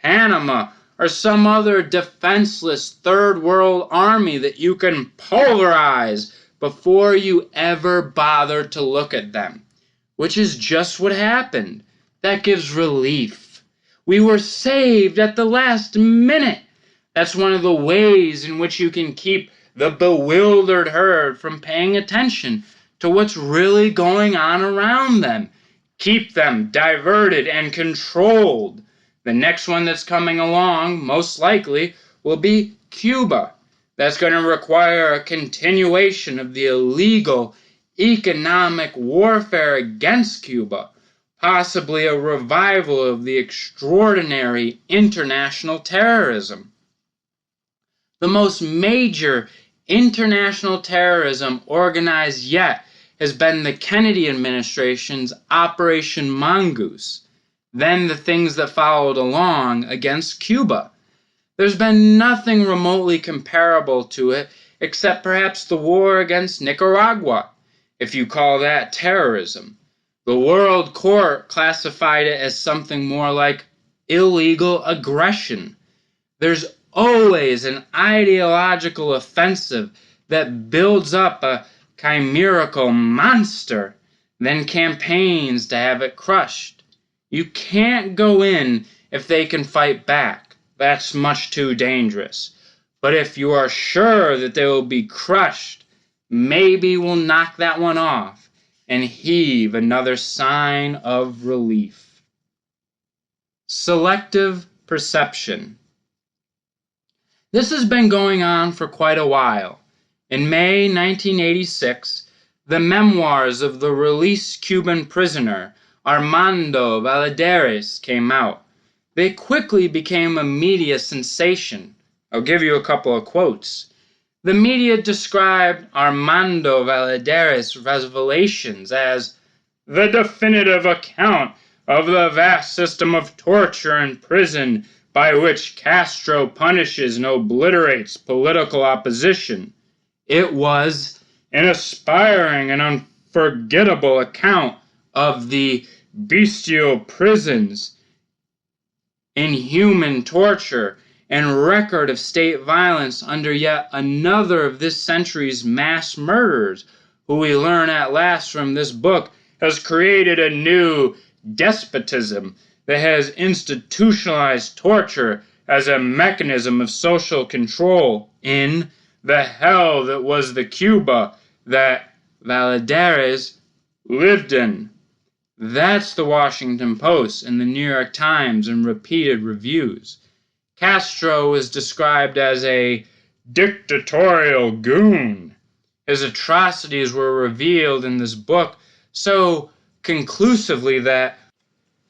Panama, or some other defenseless third world army that you can pulverize before you ever bother to look at them. Which is just what happened. That gives relief. We were saved at the last minute. That's one of the ways in which you can keep the bewildered herd from paying attention to what's really going on around them. Keep them diverted and controlled. The next one that's coming along, most likely, will be Cuba. That's going to require a continuation of the illegal economic warfare against Cuba, possibly a revival of the extraordinary international terrorism. The most major international terrorism organized yet has been the Kennedy administration's Operation Mongoose, then the things that followed along against Cuba. There's been nothing remotely comparable to it except perhaps the war against Nicaragua, if you call that terrorism. The World Court classified it as something more like illegal aggression. There's always an ideological offensive that builds up a chimerical monster, then campaigns to have it crushed. You can't go in if they can fight back. That's much too dangerous. But if you are sure that they will be crushed, maybe we'll knock that one off and heave another sign of relief. Selective perception. This has been going on for quite a while. In May 1986, the memoirs of the released Cuban prisoner Armando Valladares came out. They quickly became a media sensation. I'll give you a couple of quotes. The media described Armando Valladares' revelations as the definitive account of the vast system of torture in prison by which Castro punishes and obliterates political opposition. It was an aspiring and unforgettable account of the bestial prisons, inhuman torture, and record of state violence under yet another of this century's mass murderers, who we learn at last from this book has created a new despotism that has institutionalized torture as a mechanism of social control in the hell that was the Cuba that Valladares lived in. That's the Washington Post and the New York Times in repeated reviews. Castro is described as a dictatorial goon. His atrocities were revealed in this book so conclusively that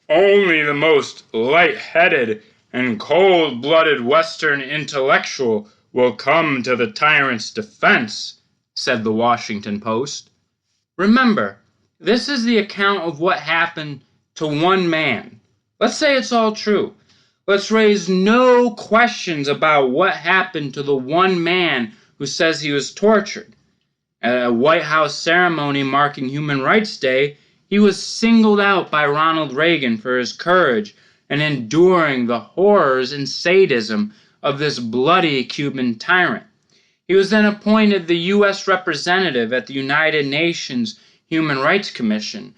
only the most light-headed and cold-blooded Western intellectual will come to the tyrant's defense, said the Washington Post. Remember, this is the account of what happened to one man. Let's say it's all true. Let's raise no questions about what happened to the one man who says he was tortured. At a White House ceremony marking Human Rights Day, he was singled out by Ronald Reagan for his courage in enduring the horrors and sadism of this bloody Cuban tyrant. He was then appointed the U.S. representative at the United Nations Human Rights Commission,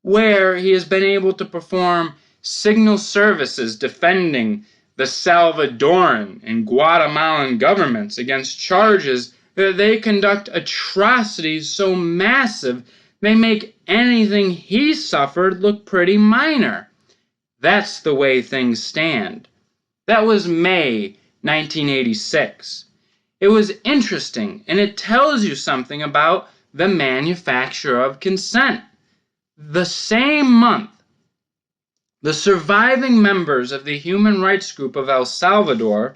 where he has been able to perform signal services defending the Salvadoran and Guatemalan governments against charges that they conduct atrocities so massive they make anything he suffered look pretty minor. That's the way things stand. That was May 1986. It was interesting, and it tells you something about the manufacture of consent. The same month, the surviving members of the human rights group of El Salvador,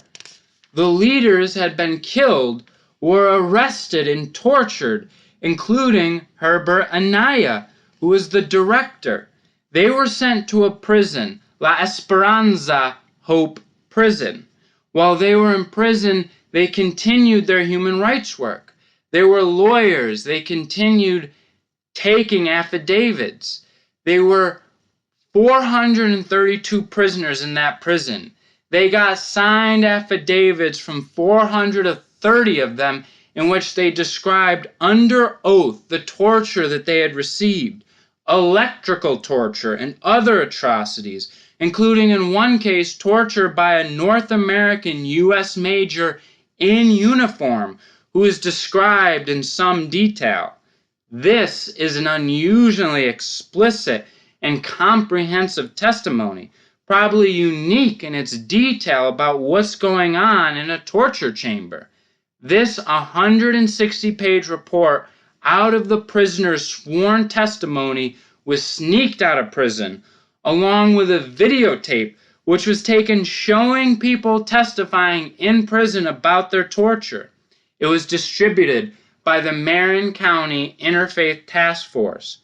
the leaders had been killed, were arrested and tortured, including Herbert Anaya, who was the director. They were sent to a prison, La Esperanza Hope Prison. While they were in prison, they continued their human rights work. They were lawyers. They continued taking affidavits. They were 432 prisoners in that prison. They got signed affidavits from 430 of them in which they described under oath the torture that they had received, electrical torture and other atrocities, including in one case torture by a North American U.S. major in uniform who is described in some detail. This is an unusually explicit and comprehensive testimony, probably unique in its detail about what's going on in a torture chamber. This 160-page report out of the prisoner's sworn testimony was sneaked out of prison, along with a videotape which was taken showing people testifying in prison about their torture. It was distributed by the Marin County Interfaith Task Force.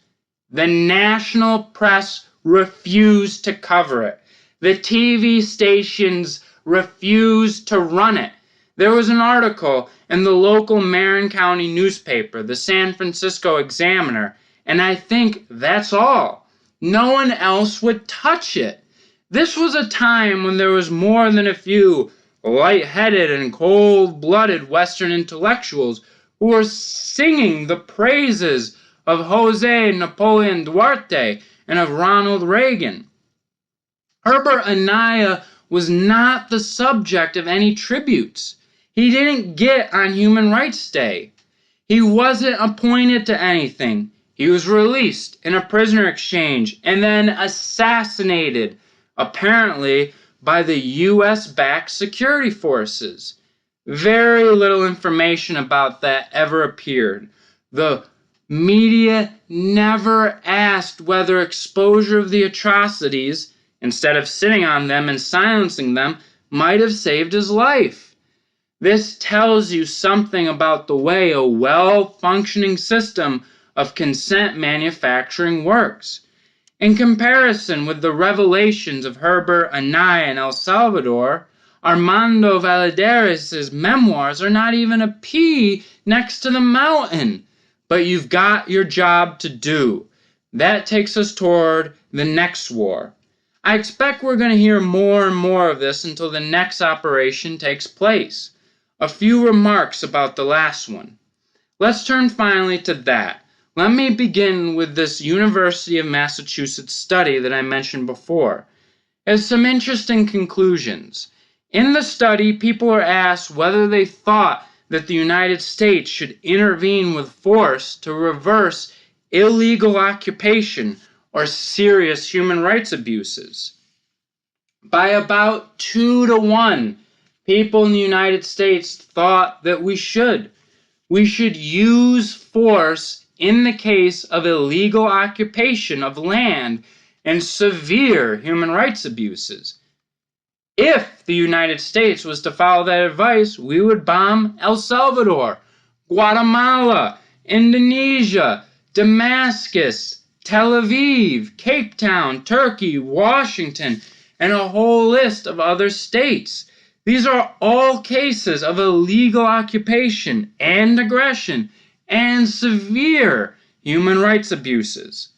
The national press refused to cover it. The TV stations refused to run it. There was an article in the local Marin County newspaper, the San Francisco Examiner, and I think that's all. No one else would touch it. This was a time when there was more than a few light-headed and cold-blooded Western intellectuals who were singing the praises of Jose Napoleon Duarte and of Ronald Reagan. Herbert Anaya was not the subject of any tributes. He didn't get on Human Rights Day. He wasn't appointed to anything. He was released in a prisoner exchange and then assassinated, apparently by the US-backed security forces. Very little information about that ever appeared. The media never asked whether exposure of the atrocities, instead of sitting on them and silencing them, might have saved his life. This tells you something about the way a well-functioning system of consent manufacturing works. In comparison with the revelations of Herbert Anaya in El Salvador, Armando Valladares' memoirs are not even a pea next to the mountain. But you've got your job to do. That takes us toward the next war. I expect we're going to hear more and more of this until the next operation takes place. A few remarks about the last one. Let's turn finally to that. Let me begin with this University of Massachusetts study that I mentioned before. It has some interesting conclusions. In the study, people are asked whether they thought that the United States should intervene with force to reverse illegal occupation or serious human rights abuses. By about 2-1, people in the United States thought that we should. We should use force in the case of illegal occupation of land and severe human rights abuses. If the United States was to follow that advice, we would bomb El Salvador, Guatemala, Indonesia, Damascus, Tel Aviv, Cape Town, Turkey, Washington, and a whole list of other states. These are all cases of illegal occupation and aggression and severe human rights abuses.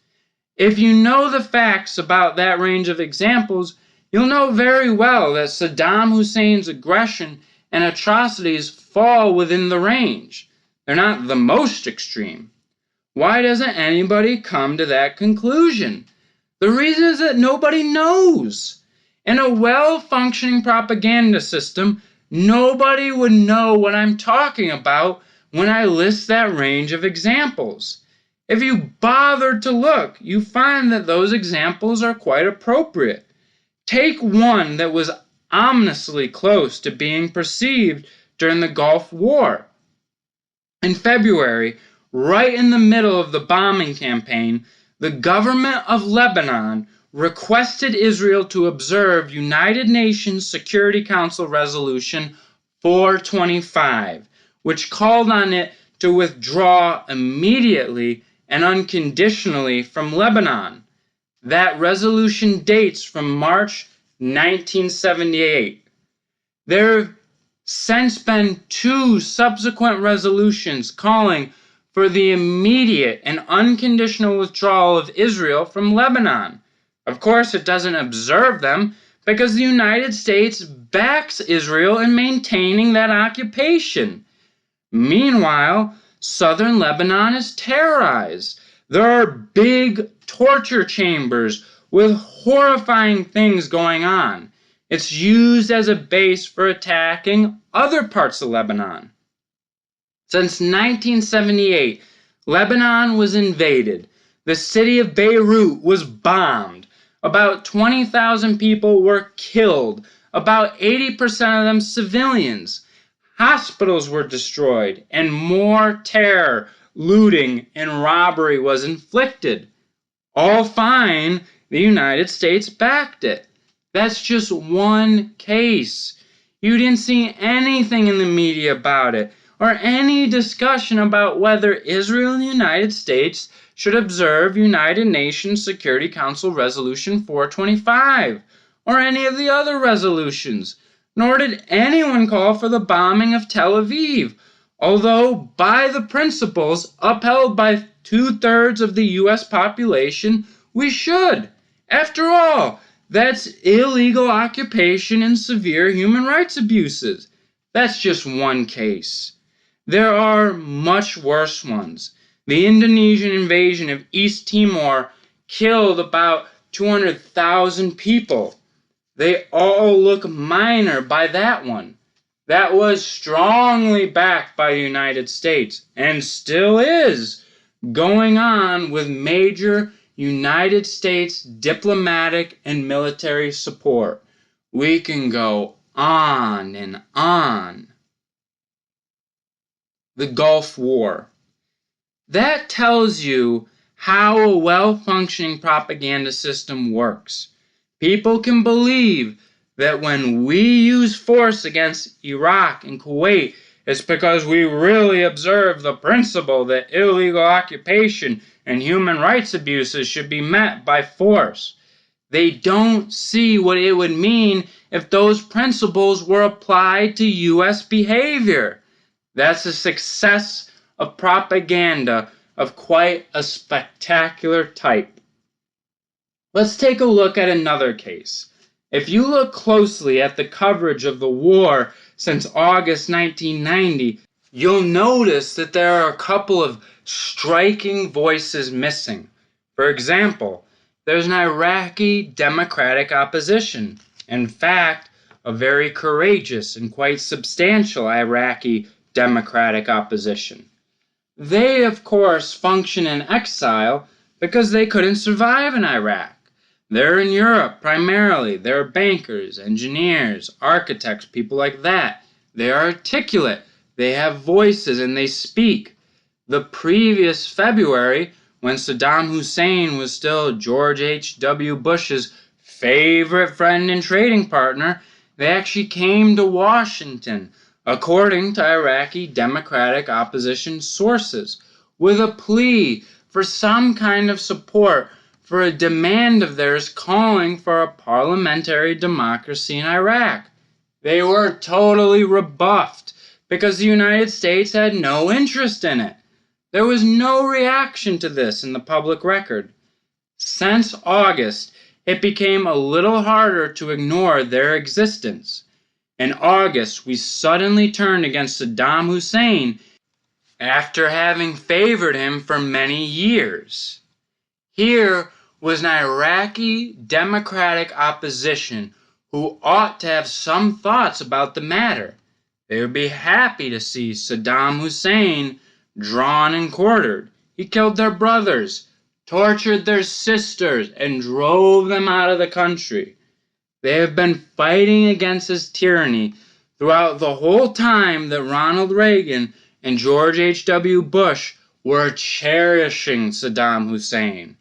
If you know the facts about that range of examples, you'll know very well that Saddam Hussein's aggression and atrocities fall within the range. They're not the most extreme. Why doesn't anybody come to that conclusion? The reason is that nobody knows. In a well-functioning propaganda system, nobody would know what I'm talking about when I list that range of examples. If you bother to look, you find that those examples are quite appropriate. Take one that was ominously close to being perceived during the Gulf War. In February, right in the middle of the bombing campaign, the government of Lebanon requested Israel to observe United Nations Security Council Resolution 425, which called on it to withdraw immediately and unconditionally from Lebanon. That resolution dates from March 1978. There have since been 2 subsequent resolutions calling for the immediate and unconditional withdrawal of Israel from Lebanon. Of course, it doesn't observe them because the United States backs Israel in maintaining that occupation. Meanwhile, southern Lebanon is terrorized. There are big torture chambers with horrifying things going on. It's used as a base for attacking other parts of Lebanon. Since 1978, Lebanon was invaded. The city of Beirut was bombed. About 20,000 people were killed, about 80% of them civilians. Hospitals were destroyed, and more terror, looting, and robbery was inflicted. All fine, the United States backed it. That's just one case. You didn't see anything in the media about it, or any discussion about whether Israel and the United States should observe United Nations Security Council Resolution 425, or any of the other resolutions. Nor did anyone call for the bombing of Tel Aviv, although by the principles upheld by 2/3 of the U.S. population, we should. After all, that's illegal occupation and severe human rights abuses. That's just one case. There are much worse ones. The Indonesian invasion of East Timor killed about 200,000 people. They all look minor by that one. That was strongly backed by the United States, and still is, going on with major United States diplomatic and military support. We can go on and on. The Gulf War. That tells you how a well-functioning propaganda system works. People can believe that when we use force against Iraq and Kuwait, it's because we really observe the principle that illegal occupation and human rights abuses should be met by force. They don't see what it would mean if those principles were applied to U.S. behavior. That's a success of propaganda of quite a spectacular type. Let's take a look at another case. If you look closely at the coverage of the war since August 1990, you'll notice that there are a couple of striking voices missing. For example, there's an Iraqi democratic opposition. In fact, a very courageous and quite substantial Iraqi democratic opposition. They, of course, function in exile because they couldn't survive in Iraq. They're in Europe primarily. They're bankers, engineers, architects, people like that. They are articulate. They have voices and they speak. The previous February, when Saddam Hussein was still George H.W. Bush's favorite friend and trading partner, they actually came to Washington, according to Iraqi democratic opposition sources, with a plea for some kind of support for a demand of theirs calling for a parliamentary democracy in Iraq. They were totally rebuffed because the United States had no interest in it. There was no reaction to this in the public record. Since August, it became a little harder to ignore their existence. In August, we suddenly turned against Saddam Hussein after having favored him for many years. Here was an Iraqi democratic opposition who ought to have some thoughts about the matter. They would be happy to see Saddam Hussein drawn and quartered. He killed their brothers, tortured their sisters, and drove them out of the country. They have been fighting against his tyranny throughout the whole time that Ronald Reagan and George H.W. Bush were cherishing Saddam Hussein.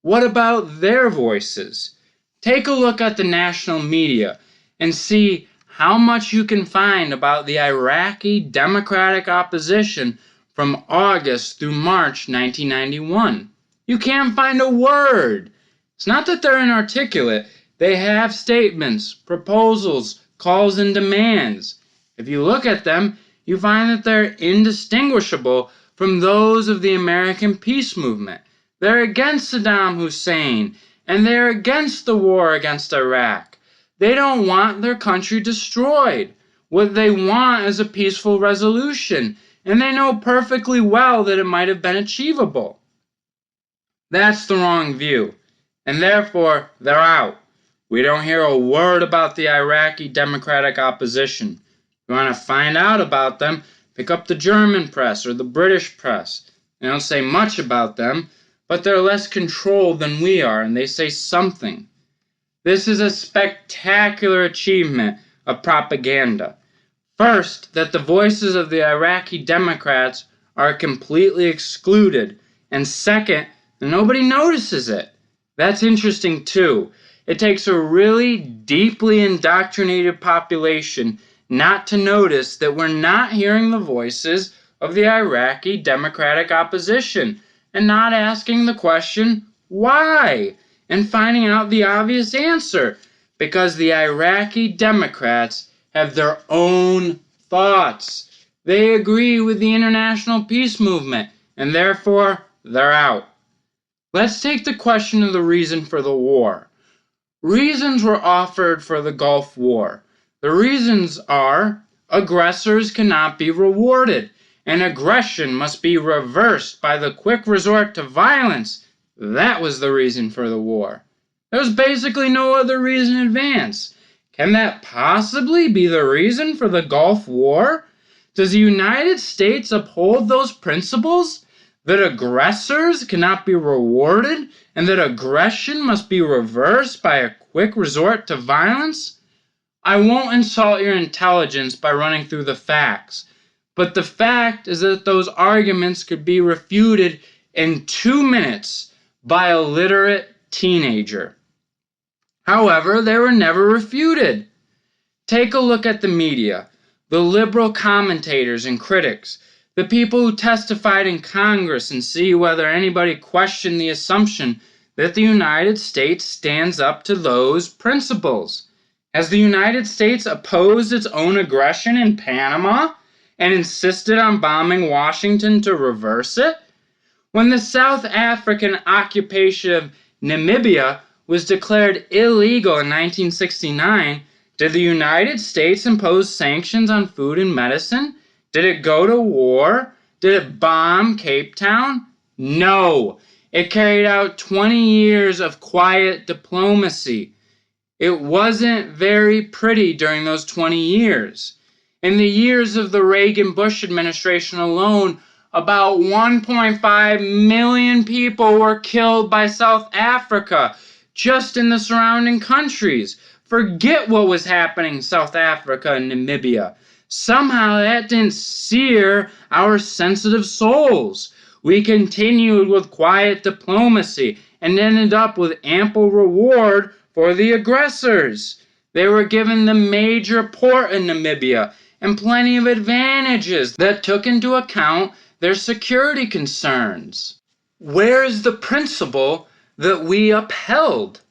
What about their voices? Take a look at the national media and see how much you can find about the Iraqi democratic opposition from August through March 1991. You can't find a word. It's not that they're inarticulate. They have statements, proposals, calls, and demands. If you look at them, you find that they're indistinguishable from those of the American peace movement. They're against Saddam Hussein, and they're against the war against Iraq. They don't want their country destroyed. What they want is a peaceful resolution, and they know perfectly well that it might have been achievable. That's the wrong view, and therefore they're out. We don't hear a word about the Iraqi democratic opposition. If you want to find out about them, pick up the German press or the British press. They don't say much about them, but they're less controlled than we are, and they say something. This is a spectacular achievement of propaganda. First, that the voices of the Iraqi Democrats are completely excluded, and second, nobody notices it. That's interesting too. It takes a really deeply indoctrinated population not to notice that we're not hearing the voices of the Iraqi Democratic opposition and not asking the question, why? And finding out the obvious answer, because the Iraqi Democrats have their own thoughts. They agree with the international peace movement, and therefore they're out. Let's take the question of the reason for the war. Reasons were offered for the Gulf War. The reasons are aggressors cannot be rewarded, and aggression must be reversed by the quick resort to violence. That was the reason for the war. There was basically no other reason in advance. Can that possibly be the reason for the Gulf War? Does the United States uphold those principles? That aggressors cannot be rewarded and that aggression must be reversed by a quick resort to violence? I won't insult your intelligence by running through the facts, but the fact is that those arguments could be refuted in 2 minutes by a literate teenager. However, they were never refuted. Take a look at the media, the liberal commentators and critics, the people who testified in Congress, and see whether anybody questioned the assumption that the United States stands up to those principles. Has the United States opposed its own aggression in Panama and insisted on bombing Washington to reverse it? When the South African occupation of Namibia was declared illegal in 1969, did the United States impose sanctions on food and medicine? Did it go to war? Did it bomb Cape Town? No. It carried out 20 years of quiet diplomacy. It wasn't very pretty during those 20 years. In the years of the Reagan-Bush administration alone, about 1.5 million people were killed by South Africa just in the surrounding countries. Forget what was happening in South Africa and Namibia. Somehow that didn't sear our sensitive souls. We continued with quiet diplomacy and ended up with ample reward for the aggressors. They were given the major port in Namibia and plenty of advantages that took into account their security concerns. Where is the principle that we upheld?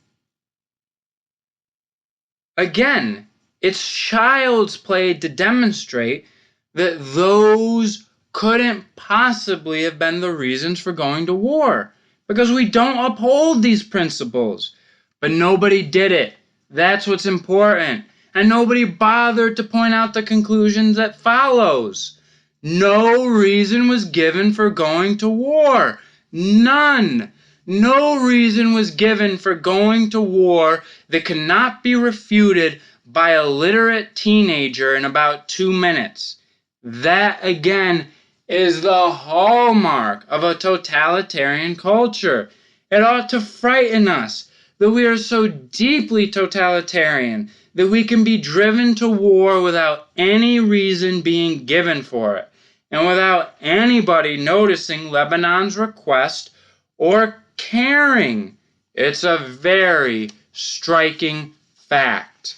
Again, it's child's play to demonstrate that those couldn't possibly have been the reasons for going to war, because we don't uphold these principles. But nobody did it. That's what's important. And nobody bothered to point out the conclusions that follows. No reason was given for going to war. None. No reason was given for going to war that cannot be refuted by a literate teenager in about 2 minutes. That, again, is the hallmark of a totalitarian culture. It ought to frighten us that we are so deeply totalitarian that we can be driven to war without any reason being given for it, and without anybody noticing Lebanon's request or caring. It's a very striking fact.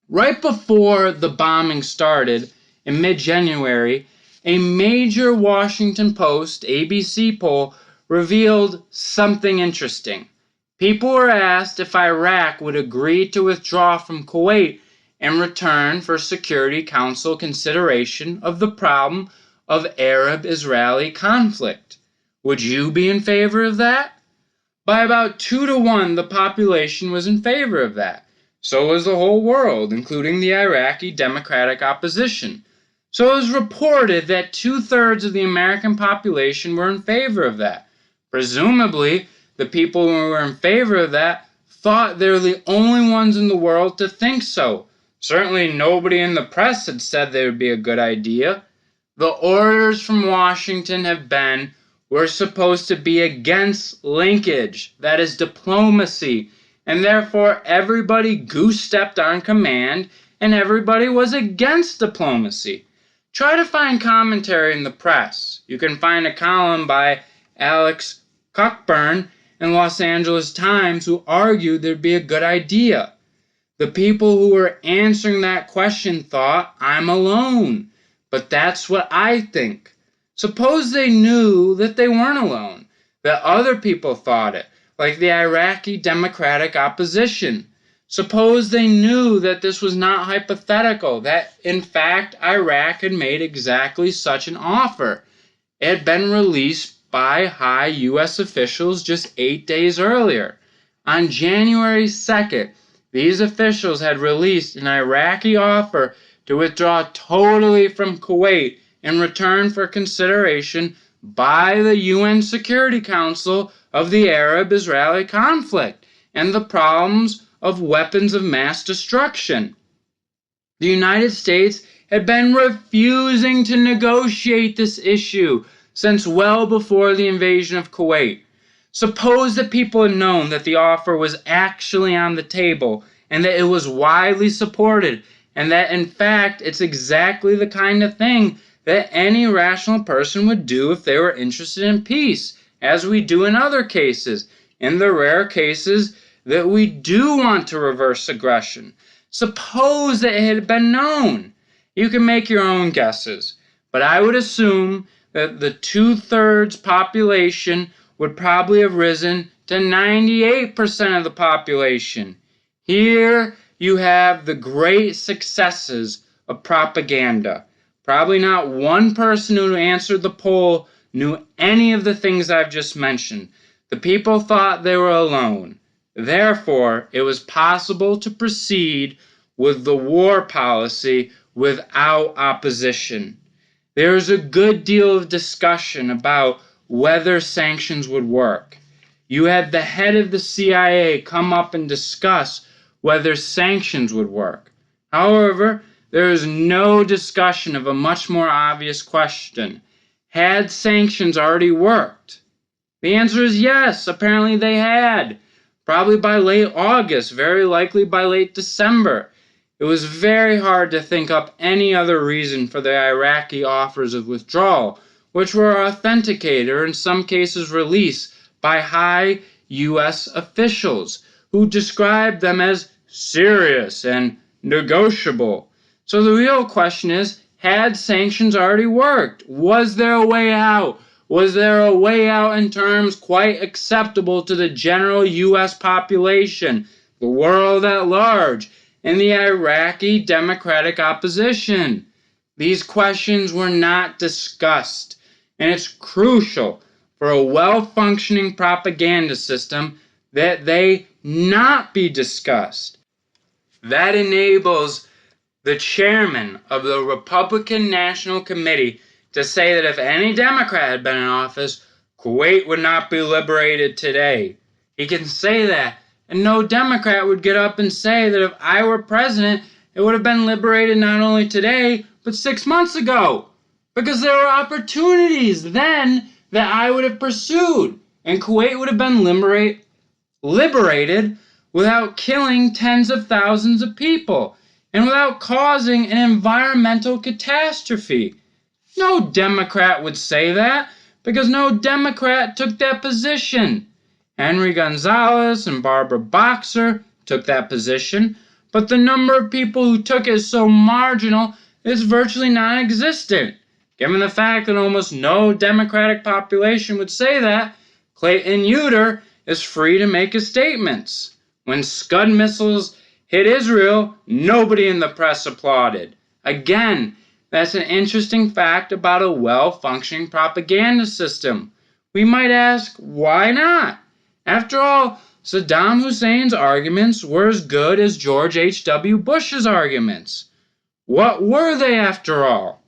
Right before the bombing started in mid-January, a major Washington Post ABC poll revealed something interesting. People were asked if Iraq would agree to withdraw from Kuwait in return for Security Council consideration of the problem of Arab-Israeli conflict. Would you be in favor of that? By about 2-1, the population was in favor of that. So was the whole world, including the Iraqi Democratic opposition. So it was reported that 2/3 of the American population were in favor of that. Presumably, the people who were in favor of that thought they were the only ones in the world to think so. Certainly nobody in the press had said they would be a good idea. The orders from Washington have been, we're supposed to be against linkage, that is diplomacy, and therefore everybody goose-stepped on command and everybody was against diplomacy. Try to find commentary in the press. You can find a column by Alex Cockburn in Los Angeles Times who argued there'd be a good idea. The people who were answering that question thought, I'm alone. But that's what I think. Suppose they knew that they weren't alone, that other people thought it, like the Iraqi Democratic opposition. Suppose they knew that this was not hypothetical, that in fact Iraq had made exactly such an offer. It had been released by high U.S. officials just 8 days earlier. On January 2nd, these officials had released an Iraqi offer to withdraw totally from Kuwait in return for consideration by the UN Security Council of the Arab-Israeli conflict and the problems of weapons of mass destruction. The United States had been refusing to negotiate this issue since well before the invasion of Kuwait. Suppose that people had known that the offer was actually on the table and that it was widely supported, and that in fact it's exactly the kind of thing that any rational person would do if they were interested in peace, as we do in other cases, in the rare cases that we do want to reverse aggression. Suppose that it had been known. You can make your own guesses, but I would assume that the 2/3 population would probably have risen to 98% of the population. Here you have the great successes of propaganda. Probably not one person who answered the poll knew any of the things I've just mentioned. The people thought they were alone. Therefore, it was possible to proceed with the war policy without opposition. There is a good deal of discussion about whether sanctions would work. You had the head of the CIA come up and discuss whether sanctions would work. However, there is no discussion of a much more obvious question. Had sanctions already worked? The answer is yes, apparently they had. Probably by late August, very likely by late December. It was very hard to think up any other reason for the Iraqi offers of withdrawal, which were authenticated or in some cases released by high U.S. officials who described them as serious and negotiable. So the real question is, had sanctions already worked? Was there a way out? Was there a way out in terms quite acceptable to the general U.S. population, the world at large, and the Iraqi democratic opposition? These questions were not discussed, and it's crucial for a well-functioning propaganda system that they not be discussed. That enables the chairman of the Republican National Committee to say that if any Democrat had been in office, Kuwait would not be liberated today. He can say that, and no Democrat would get up and say that if I were president, it would have been liberated not only today, but 6 months ago. Because there were opportunities then that I would have pursued, and Kuwait would have been liberated without killing tens of thousands of people and without causing an environmental catastrophe. No Democrat would say that because no Democrat took that position. Henry Gonzalez and Barbara Boxer took that position, but the number of people who took it is so marginal it's virtually non-existent. Given the fact that almost no Democratic population would say that, Clayton Uter is free to make his statements. When Scud missiles hit Israel, nobody in the press applauded. Again, that's an interesting fact about a well-functioning propaganda system. We might ask, why not? After all, Saddam Hussein's arguments were as good as George H.W. Bush's arguments. What were they after all?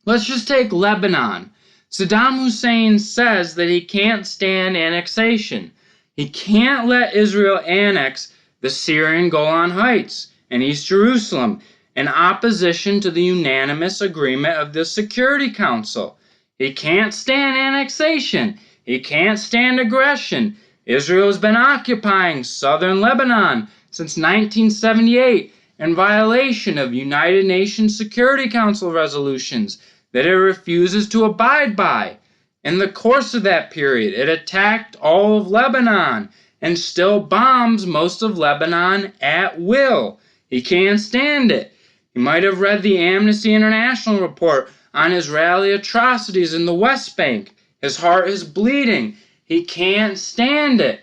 Let's just take Lebanon. Saddam Hussein says that he can't stand annexation. He can't let Israel annex the Syrian Golan Heights and East Jerusalem in opposition to the unanimous agreement of the Security Council. He can't stand annexation. He can't stand aggression. Israel has been occupying southern Lebanon since 1978 in violation of United Nations Security Council resolutions that it refuses to abide by. In the course of that period, it attacked all of Lebanon and still bombs most of Lebanon at will. He can't stand it. He might have read the Amnesty International report on Israeli atrocities in the West Bank. His heart is bleeding. He can't stand it.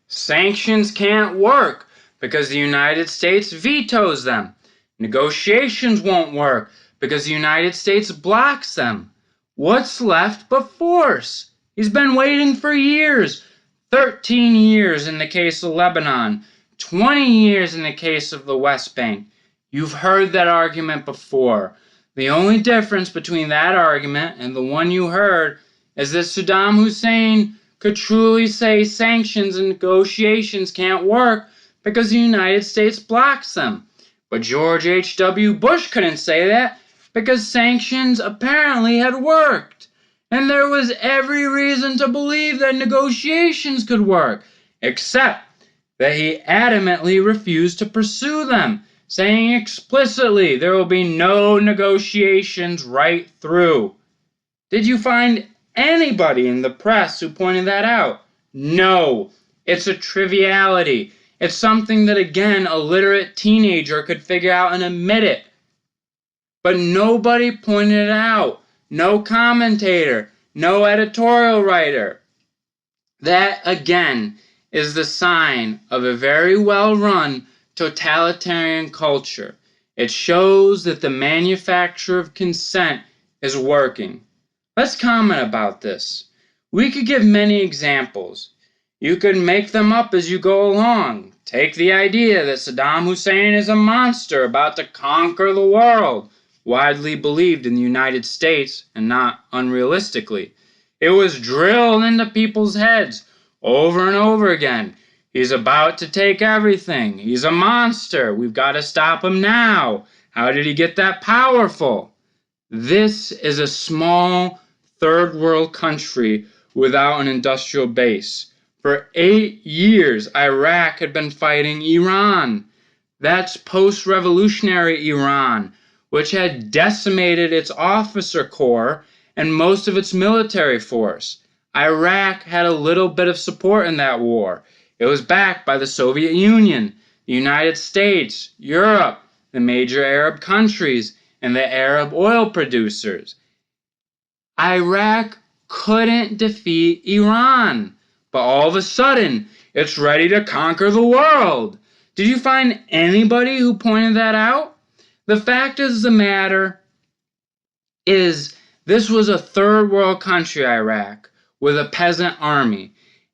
Sanctions can't work because the United States vetoes them. Negotiations won't work because the United States blocks them. What's left but force? He's been waiting for years. 13 years in the case of Lebanon. 20 years in the case of the West Bank. You've heard that argument before. The only difference between that argument and the one you heard is that Saddam Hussein could truly say sanctions and negotiations can't work because the United States blocks them. But George H.W. Bush couldn't say that because sanctions apparently had worked. And there was every reason to believe that negotiations could work, except that he adamantly refused to pursue them, saying explicitly there will be no negotiations right through. Did you find anybody in the press who pointed that out? No. It's a triviality. It's something that, again, a literate teenager could figure out and admit it. But nobody pointed it out. No commentator. No editorial writer. That, again, is the sign of a very well-run totalitarian culture. It shows that the manufacture of consent is working. Let's comment about this. We could give many examples. You could make them up as you go along. Take the idea that Saddam Hussein is a monster about to conquer the world, widely believed in the United States and not unrealistically. It was drilled into people's heads over and over again. He's about to take everything. He's a monster. We've got to stop him now. How did he get that powerful? This is a small third world country without an industrial base. For 8 years, Iraq had been fighting Iran. That's post-revolutionary Iran, which had decimated its officer corps and most of its military force. Iraq had a little bit of support in that war. It was backed by the Soviet Union, the United States, Europe, the major Arab countries, and the Arab oil producers. Iraq couldn't defeat Iran, but all of a sudden, it's ready to conquer the world. Did you find anybody who pointed that out? The fact of the matter is, this was a third world country, Iraq, with a peasant army.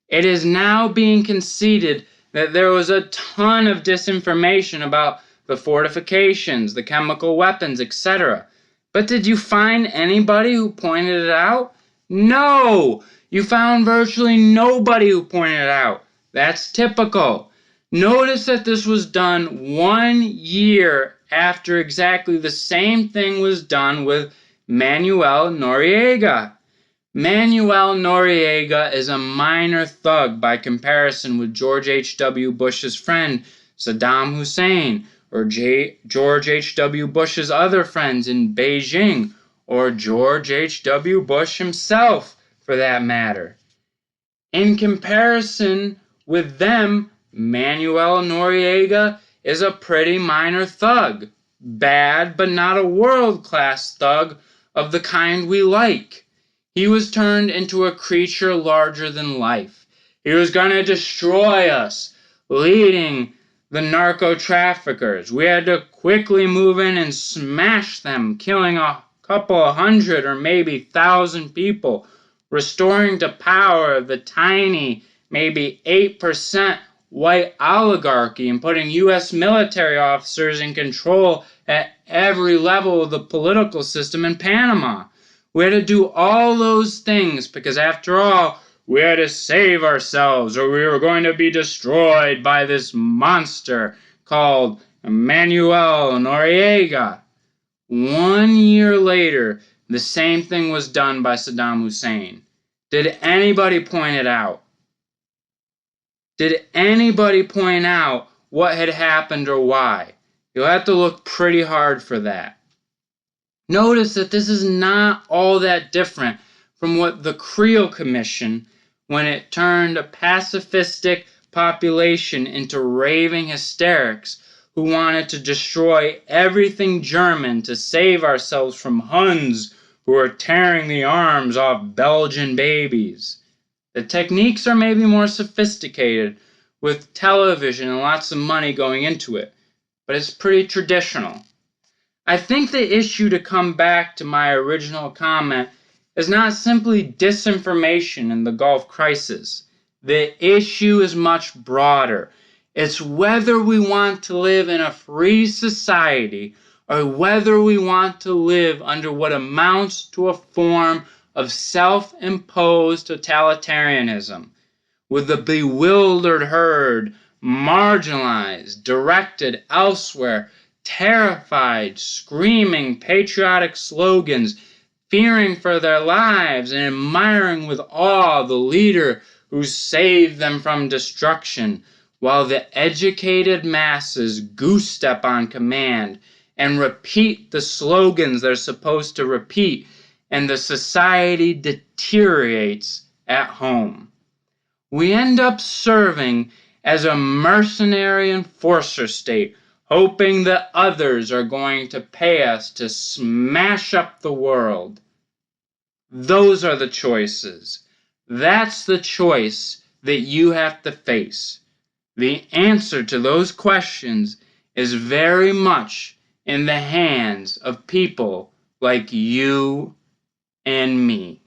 It is now being conceded that there was a ton of disinformation about the fortifications, the chemical weapons, etc. But did you find anybody who pointed it out? No! You found virtually nobody who pointed it out. That's typical. Notice that this was done 1 year after exactly the same thing was done with Manuel Noriega. Manuel Noriega is a minor thug by comparison with George H.W. Bush's friend Saddam Hussein, or George H.W. Bush's other friends in Beijing, or George H.W. Bush himself, for that matter. In comparison with them, Manuel Noriega is a pretty minor thug. Bad, but not a world-class thug of the kind we like. He was turned into a creature larger than life. He was going to destroy us, leading the narco-traffickers. We had to quickly move in and smash them, killing a couple of hundred or maybe 1,000 people, restoring to power the tiny, maybe 8% white oligarchy and putting U.S. military officers in control at every level of the political system in Panama. We had to do all those things because, after all, we had to save ourselves or we were going to be destroyed by this monster called Manuel Noriega. 1 year later, the same thing was done by Saddam Hussein. Did anybody point it out? Did anybody point out what had happened or why? You'll have to look pretty hard for that. Notice that this is not all that different from what the Creel Commission, when it turned a pacifistic population into raving hysterics who wanted to destroy everything German to save ourselves from Huns who were tearing the arms off Belgian babies. The techniques are maybe more sophisticated with television and lots of money going into it, but it's pretty traditional. I think the issue, to come back to my original comment, is not simply disinformation in the Gulf crisis. The issue is much broader. It's whether we want to live in a free society or whether we want to live under what amounts to a form of self-imposed totalitarianism, with the bewildered herd marginalized, directed elsewhere, terrified, screaming patriotic slogans, fearing for their lives and admiring with awe the leader who saved them from destruction, while the educated masses goose-step on command and repeat the slogans they're supposed to repeat, and the society deteriorates at home. We end up serving as a mercenary enforcer state, hoping that others are going to pay us to smash up the world. Those are the choices. That's the choice that you have to face. The answer to those questions is very much in the hands of people like you and me.